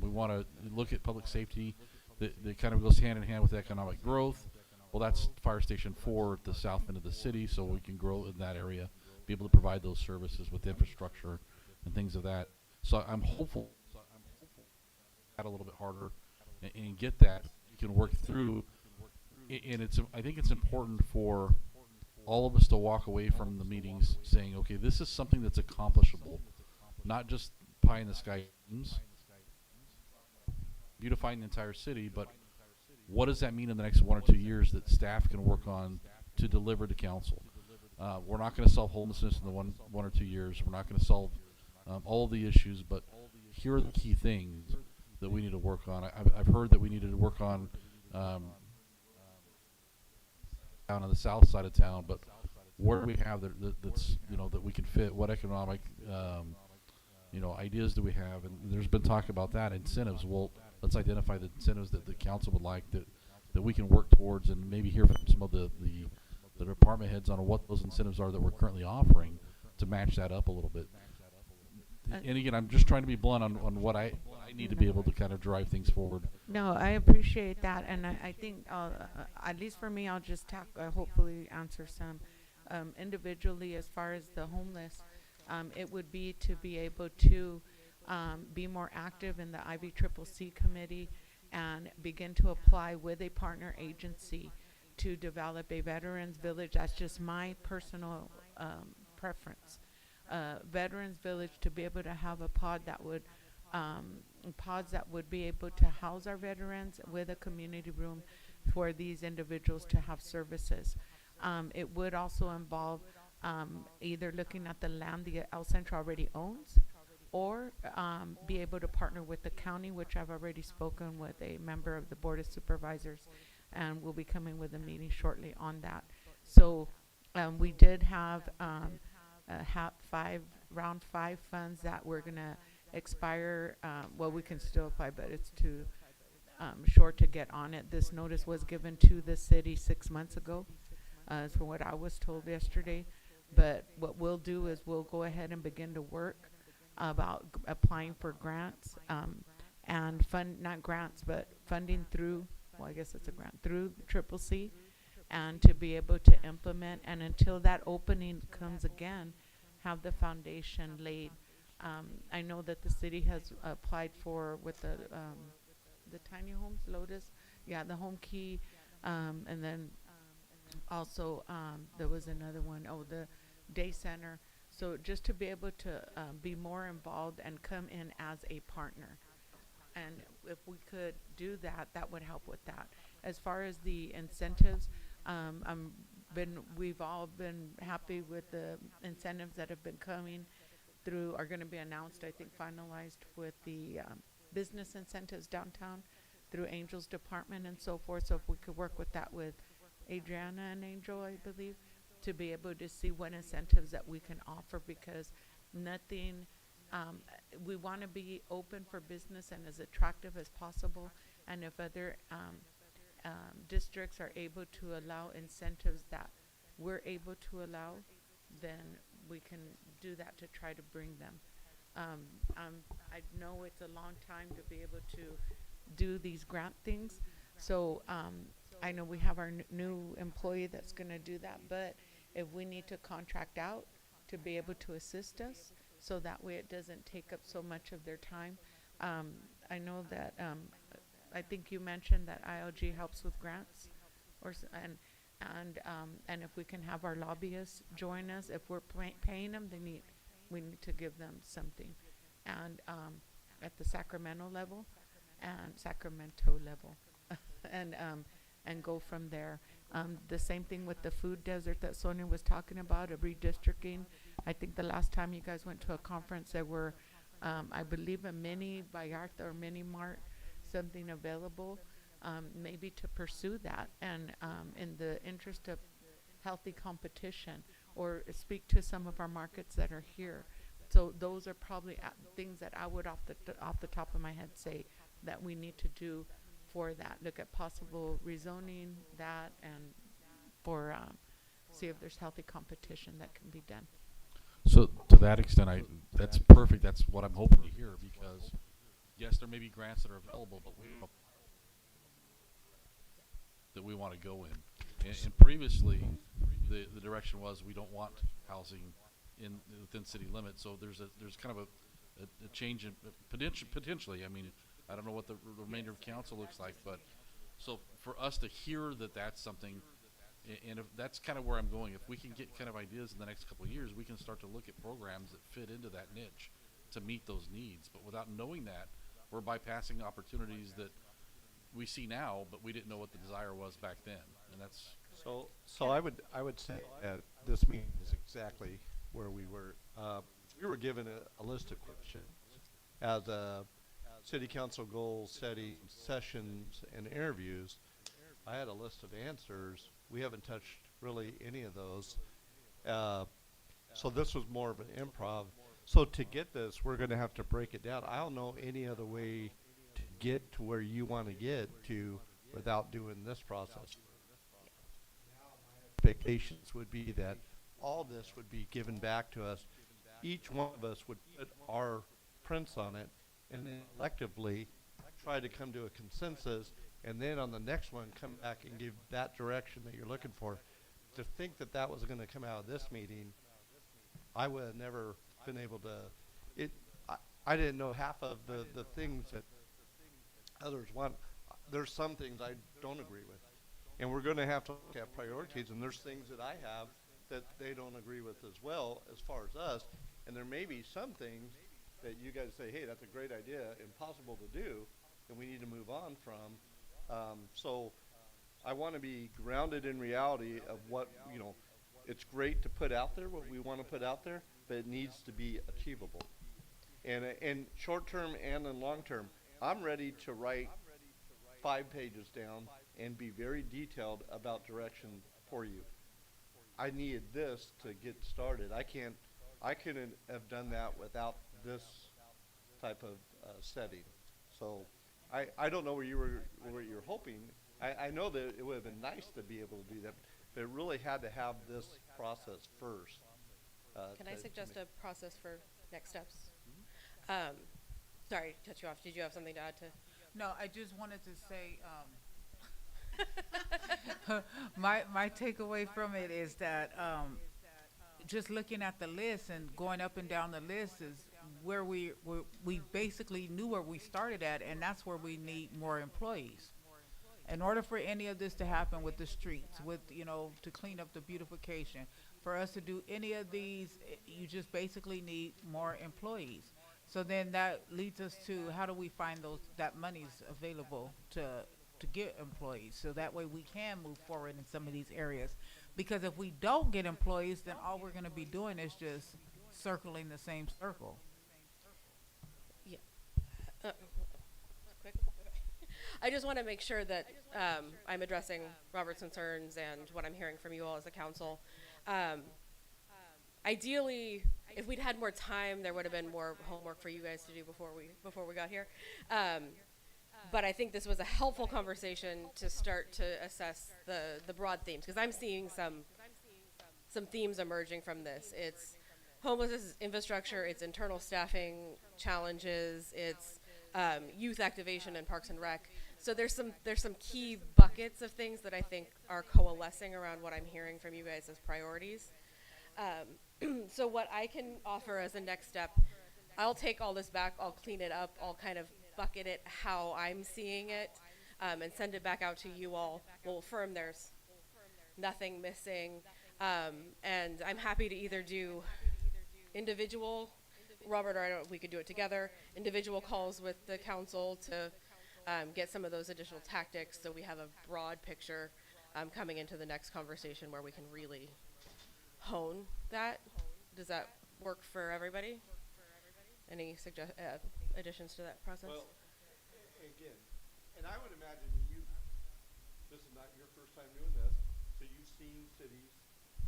we want to look at public safety that kind of goes hand in hand with economic growth? Well, that's Fire Station 4 at the south end of the city, so we can grow in that area, be able to provide those services with infrastructure and things of that. So I'm hopeful that a little bit harder and get that you can work through. And I think it's important for all of us to walk away from the meetings saying, okay, this is something that's accomplishable, not just pie in the sky dreams, beautifying the entire city, but what does that mean in the next 1 or 2 years that staff can work on to deliver to council? We're not going to solve homelessness in the one or 2 years. We're not going to solve all of the issues, but here are the key things that we need to work on. I've heard that we needed to work on down on the south side of town, but where do we have that's that we can fit? What economic ideas do we have? And there's been talk about that incentives. Well, let's identify the incentives that the council would like that we can work towards, and maybe hear from some of the department heads on what those incentives are that we're currently offering to match that up a little bit. And again, I'm just trying to be blunt on what I need to be able to kind of drive things forward. No, I appreciate that, and I think at least for me, I'll just hopefully answer some individually as far as the homeless. It would be to be able to be more active in the IVCCC committee and begin to apply with a partner agency to develop a veterans village. That's just my personal preference. Veterans village, to be able to have a pod that would pods that would be able to house our veterans with a community room for these individuals to have services. It would also involve either looking at the land the El Centro already owns, or be able to partner with the county, which I've already spoken with a member of the Board of Supervisors, and we'll be coming with a meeting shortly on that. So we did have round 5 funds that were going to expire. Well, we can still apply, but it's too short to get on it. This notice was given to the city 6 months ago, from what I was told yesterday. But what we'll do is we'll go ahead and begin to work about applying for grants, and not grants, but funding through, well, I guess it's a grant, through CCC, and to be able to implement, and until that opening comes again, have the foundation laid. I know that the city has applied for with the tiny homes, Lotus, the home key, and then also there was another one, the day center. So just to be able to be more involved and come in as a partner, and if we could do that, that would help with that. As far as the incentives, we've all been happy with the incentives that have been coming through, are going to be announced, I think finalized with the business incentives downtown through Angel's department and so forth. So if we could work with that with Adriana and Angel, I believe, to be able to see what incentives that we can offer, because nothing, we want to be open for business and as attractive as possible. And if other districts are able to allow incentives that we're able to allow, then we can do that to try to bring them. I know it's a long time to be able to do these grant things. So I know we have our new employee that's going to do that, but if we need to contract out to be able to assist us, so that way it doesn't take up so much of their time. I know that I think you mentioned that ILG helps with grants, and if we can have our lobbyists join us, if we're paying them, we need to give them something, and at the Sacramento level, and go from there. The same thing with the food desert that Sonia was talking about, of redistricting. I think the last time you guys went to a conference, there were, I believe, a mini Vallarta or mini Mart, something available, maybe to pursue that, and in the interest of healthy competition, or speak to some of our markets that are here. So those are probably things that I would off the top of my head say that we need to do for that. Look at possible rezoning that, and for see if there's healthy competition that can be done. So to that extent, that's perfect. That's what I'm hoping to hear, because yes, there may be grants that are available, but we don't know that we want to go in. And previously, the direction was we don't want housing within city limits. So there's kind of a change in, potentially, I mean, I don't know what the remainder of council looks like, but, so for us to hear that that's something, and if that's kind of where I'm going, if we can get kind of ideas in the next couple of years, we can start to look at programs that fit into that niche to meet those needs. But without knowing that, we're bypassing opportunities that we see now, but we didn't know what the desire was back then, and that's. So I would say that this meeting is exactly where we were. We were given a list of questions as a city council goal setting sessions and interviews. I had a list of answers. We haven't touched really any of those. So this was more of an improv. So to get this, we're going to have to break it down. I don't know any other way to get to where you want to get to without doing this process. Expectations would be that all this would be given back to us. Each one of us would put our prints on it and then collectively try to come to a consensus, and then on the next one come back and give that direction that you're looking for. To think that that was going to come out of this meeting, I would have never been able to. I didn't know half of the things that others want. There's some things I don't agree with, and we're going to have to look at priorities, and there's things that I have that they don't agree with as well as far as us, and there may be some things that you guys say, hey, that's a great idea, impossible to do, and we need to move on from. So I want to be grounded in reality of what, it's great to put out there, what we want to put out there, but it needs to be achievable. And in short term and in long term, I'm ready to write 5 pages down and be very detailed about direction for you. I needed this to get started. I couldn't have done that without this type of setting. So I don't know where you're hoping. I know that it would have been nice to be able to do that, but it really had to have this process first. Can I suggest a process for next steps? Sorry to cut you off. Did you have something to add to? No, I just wanted to say, my takeaway from it is that just looking at the list and going up and down the list is where we basically knew where we started at, and that's where we need more employees. In order for any of this to happen with the streets, with, to clean up the beautification, for us to do any of these, you just basically need more employees. So then that leads us to how do we find that money's available to get employees, so that way we can move forward in some of these areas. Because if we don't get employees, then all we're going to be doing is just circling the same circle. Yeah. Quick. I just want to make sure that I'm addressing Robert's concerns and what I'm hearing from you all as a council. Ideally, if we'd had more time, there would have been more homework for you guys to do before we got here. But I think this was a helpful conversation to start to assess the broad themes, because I'm seeing some themes emerging from this. It's homelessness, infrastructure, it's internal staffing challenges, it's youth activation and Parks and Rec. So there's some key buckets of things that I think are coalescing around what I'm hearing from you guys as priorities. So what I can offer as a next step, I'll take all this back, I'll clean it up, I'll kind of bucket it how I'm seeing it, and send it back out to you all. We'll affirm there's nothing missing, and I'm happy to either do individual, Robert or I don't, we could do it together, individual calls with the council to get some of those additional tactics, so we have a broad picture coming into the next conversation where we can really hone that. Does that work for everybody? Any additions to that process? Well, again, and I would imagine this is not your first time doing this, so you've seen cities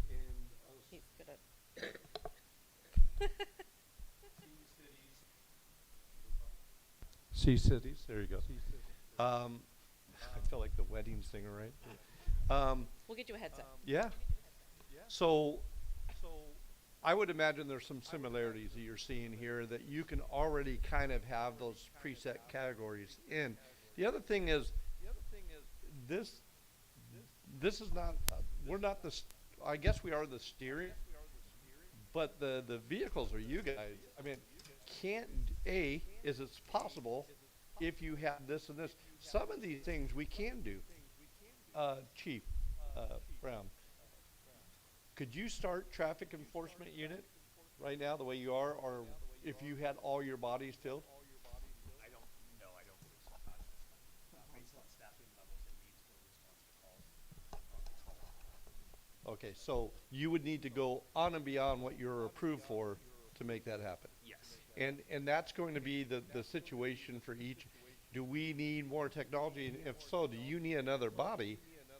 in. He's good at. See cities. There you go. I feel like the wedding singer, right? We'll get you a headset. Yeah. So I would imagine there's some similarities that you're seeing here that you can already kind of have those preset categories in. The other thing is this is not, we're not I guess we are the steering, but the vehicles are you guys. I mean, is it possible if you have this and this? Some of these things we can do. Chief, Brown, could you start traffic enforcement unit right now the way you are, or if you had all your bodies filled? I don't know. I don't believe so. Based on staffing levels and needs for response to calls. Okay, so you would need to go on and beyond what you're approved for to make that happen. Yes. And that's going to be the situation for each. Do we need more technology? And if so, do you need another body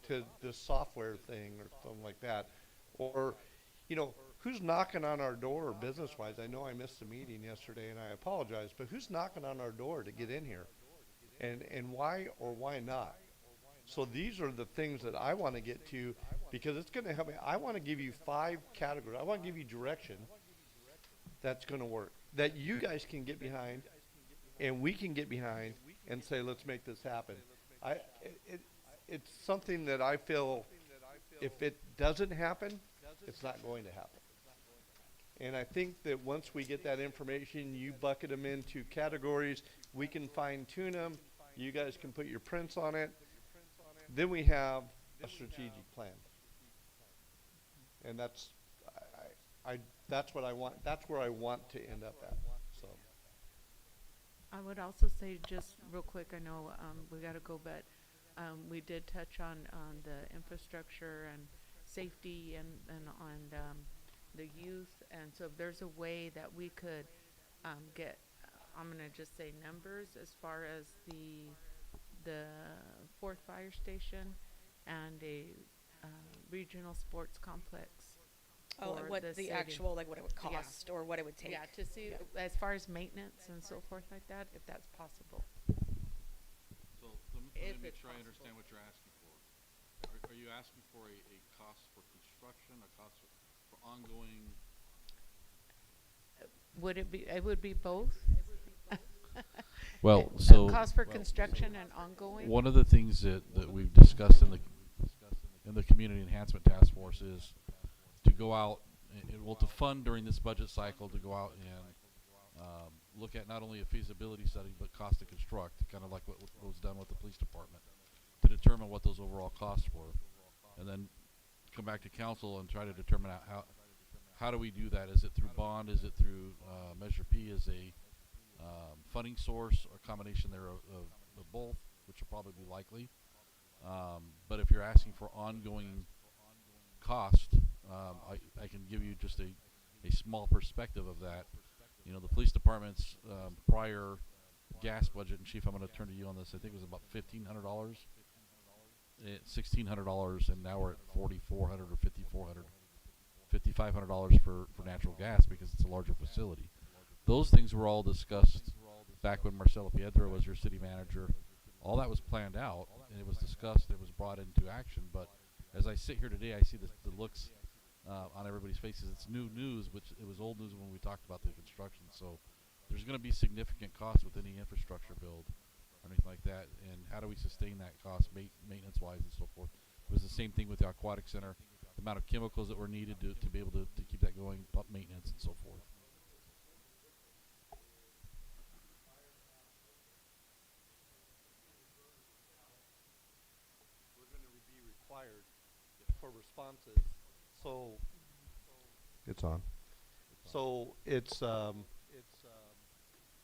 to this software thing or something like that? Or, who's knocking on our door business-wise? I know I missed the meeting yesterday and I apologize, but who's knocking on our door to get in here? And why or why not? So these are the things that I want to get to because it's going to help me. I want to give you 5 categories. I want to give you direction that's going to work, that you guys can get behind and we can get behind and say, let's make this happen. It's something that I feel if it doesn't happen, it's not going to happen. And I think that once we get that information, you bucket them into categories, we can fine tune them, you guys can put your prints on it, then we have a strategic plan. And that's what I want, that's where I want to end up at, so. I would also say just real quick, I know we got to go, but we did touch on the infrastructure and safety and on the youth. And so if there's a way that we could get, I'm going to just say numbers as far as the 4th fire station and a regional sports complex. Oh, for what the city. actual, like what it would Yeah. cost or what it would take. Yeah, to see as far as maintenance and so forth like that, if that's possible. So let me If make it's sure I possible. understand what you're asking for. Are you asking for a cost for construction, a cost for ongoing? Would it be, it would be both? Well, A so cost for construction and ongoing? one of the things that we've discussed in the community enhancement task force is to go out to fund during this budget cycle to go out and look at not only a feasibility study but cost to construct, kind of like what was done with the police department, to determine what those overall costs were, and then come back to council and try to determine how do we do that? Is it through bond? Is it through Measure P as a funding source, or a combination there of both, which will probably be likely. But if you're asking for ongoing cost, I can give you just a small perspective of that. The police department's prior gas budget, and Chief, I'm going to turn to you on this, I think it was about $1,500, $1,600, and now we're at $4,400 or $5,400, $5,500 for natural gas because it's a larger facility. Those things were all discussed back when Marcelo Piedra was your city manager. All that was planned out, and it was discussed, it was brought into action. But as I sit here today, I see the looks on everybody's faces. It's new news, which it was old news when we talked about the construction. So there's going to be significant costs with any infrastructure build or anything like that. And how do we sustain that cost maintenance-wise and so forth? It was the same thing with the aquatic center, the amount of chemicals that were needed to be able to keep that going, pump maintenance and so forth. We're going to be required for responses. So it's on. So it's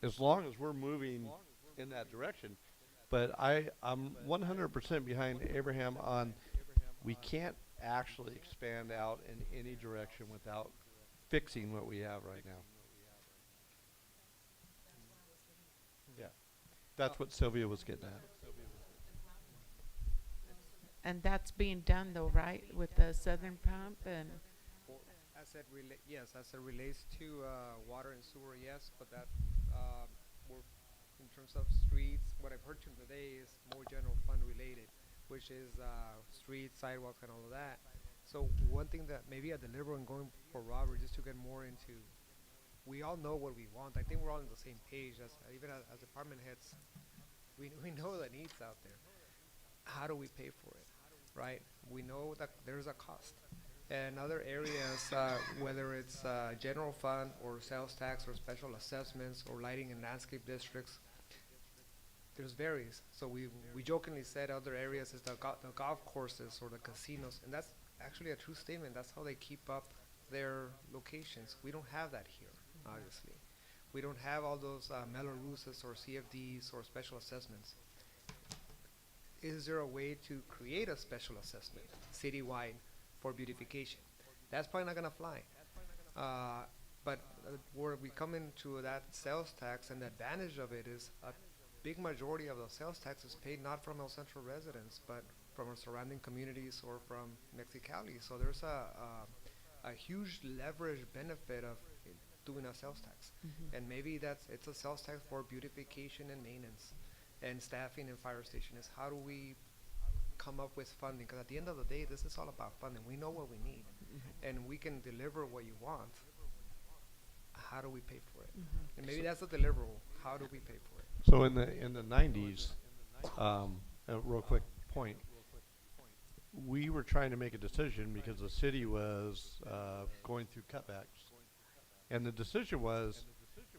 as long as we're moving in that direction. But I'm 100% behind Abraham on we can't actually expand out in any direction without fixing what we have right now. Yeah, that's what Sylvia was getting at. And that's being done though, right, with the southern pump and? As it yes, as it relates to water and sewer, yes, but that we're in terms of streets. What I've heard today is more general fund related, which is streets, sidewalks, and all of that. So one thing that maybe a deliver and going for Robert, just to get more into, we all know what we want. I think we're all on the same page. As even as department heads, we know the needs out there. How do we pay for it, right? We know that there's a cost. And other areas, whether it's general fund or sales tax or special assessments or lighting and landscape districts, there's varies. So we jokingly said other areas is the golf courses or the casinos, and that's actually a true statement. That's how they keep up their locations. We don't have that here, obviously. We don't have all those Melorusas or CFDs or special assessments. Is there a way to create a special assessment citywide for beautification? That's probably not gonna fly. But where we come into that sales tax, and the advantage of it is a big majority of the sales tax is paid not from El Centro residents, but from our surrounding communities or from Mexicali. So there's a huge leverage benefit of doing a sales tax. And maybe it's a sales tax for beautification and maintenance and staffing and fire station. Is how do we come up with funding? Because at the end of the day, this is all about funding. We know what we need, and we can deliver what you want. How do we pay for it? And maybe that's the deliverable. How do we pay for it? So in the 90s, a real quick point, we were trying to make a decision because the city was going through cutbacks. And the decision was,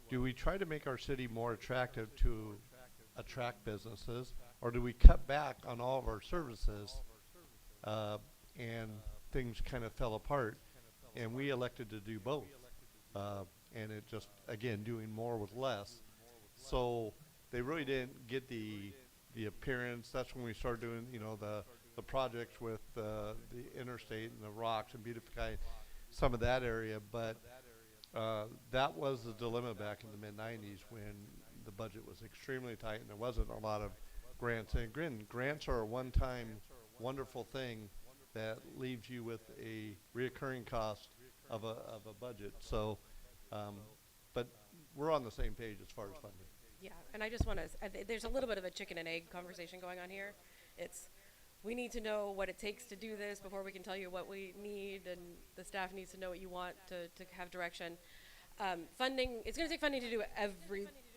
do we try to make our city more attractive to attract businesses, or do we cut back on all of our services? And things kind of fell apart, and we elected to do both. And it just, again, doing more with less. So they really didn't get the appearance. That's when we started doing, the projects with the interstate and the rocks and beautifying some of that area. But that was the dilemma back in the mid-90s when the budget was extremely tight and there wasn't a lot of grants. And again, grants are a one-time wonderful thing that leaves you with a reoccurring cost of a budget. So, but we're on the same page as far as funding. Yeah, and I just want to, there's a little bit of a chicken and egg conversation going on here. It's, we need to know what it takes to do this before we can tell you what we need, and the staff needs to know what you want to have direction. Funding, it's going to take funding to do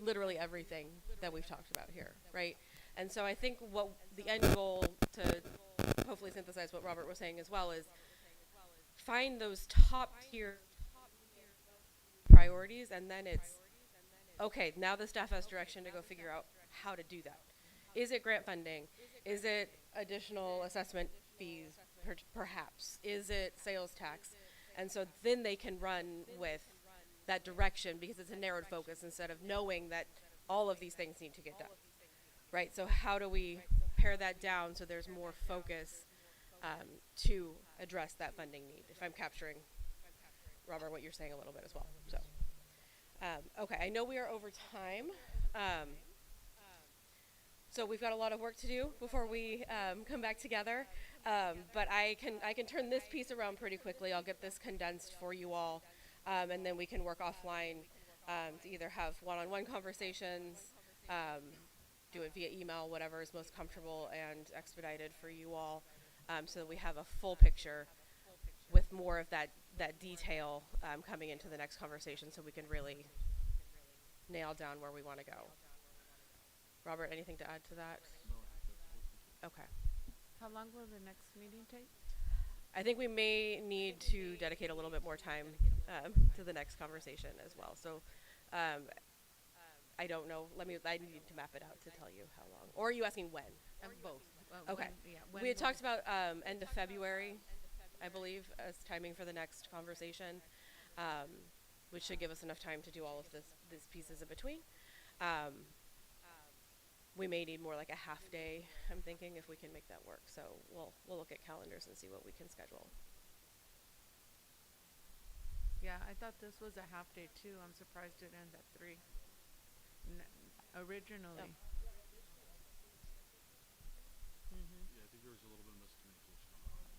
literally everything that we've talked about here, right? And so I think what the end goal, to hopefully synthesize what Robert was saying as well, is find those top tier priorities, and then it's, okay, now the staff has direction to go figure out how to do that. Is it grant funding? Is it additional assessment fees, perhaps? Is it sales tax? And so then they can run with that direction, because it's a narrowed focus instead of knowing that all of these things need to get done, right? So how do we pare that down so there's more focus to address that funding need, if I'm capturing, Robert, what you're saying a little bit as well. So, okay, I know we are over time. So we've got a lot of work to do before we come back together. But I can turn this piece around pretty quickly. I'll get this condensed for you all, and then we can work offline to either have one-on-one conversations, do it via email, whatever is most comfortable and expedited for you all, so that we have a full picture with more of that detail coming into the next conversation, so we can really nail down where we want to go. Robert, anything to add to that? Okay. How long will the next meeting take? I think we may need to dedicate a little bit more time to the next conversation as well. So I don't know. I need to map it out to tell you how long. Or are you asking when? Both. Okay. We had talked about end of February, I believe, as timing for the next conversation, which should give us enough time to do all of these pieces in between. We may need more like a half day, I'm thinking, if we can make that work. So we'll look at calendars and see what we can schedule. Yeah, I thought this was a half day too. I'm surprised it ended at 3. Originally. Yeah, I think there was a little bit of miscommunication on that.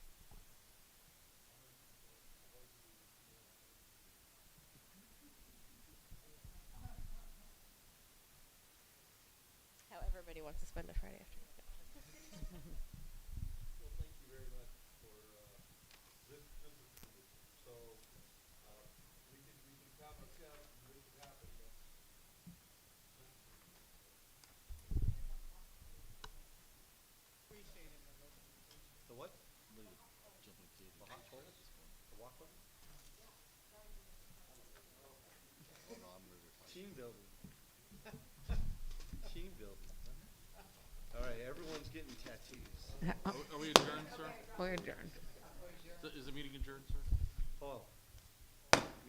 How everybody wants to spend a Friday afternoon. Well, thank you very much for this is so we can count on Jeff and make it happen. The what? Jumping to the hot coals. Team building. Team building. All right, everyone's getting tattoos. Are we adjourned, sir? We're adjourned. Is the meeting adjourned, sir? Oh,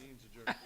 meeting's adjourned.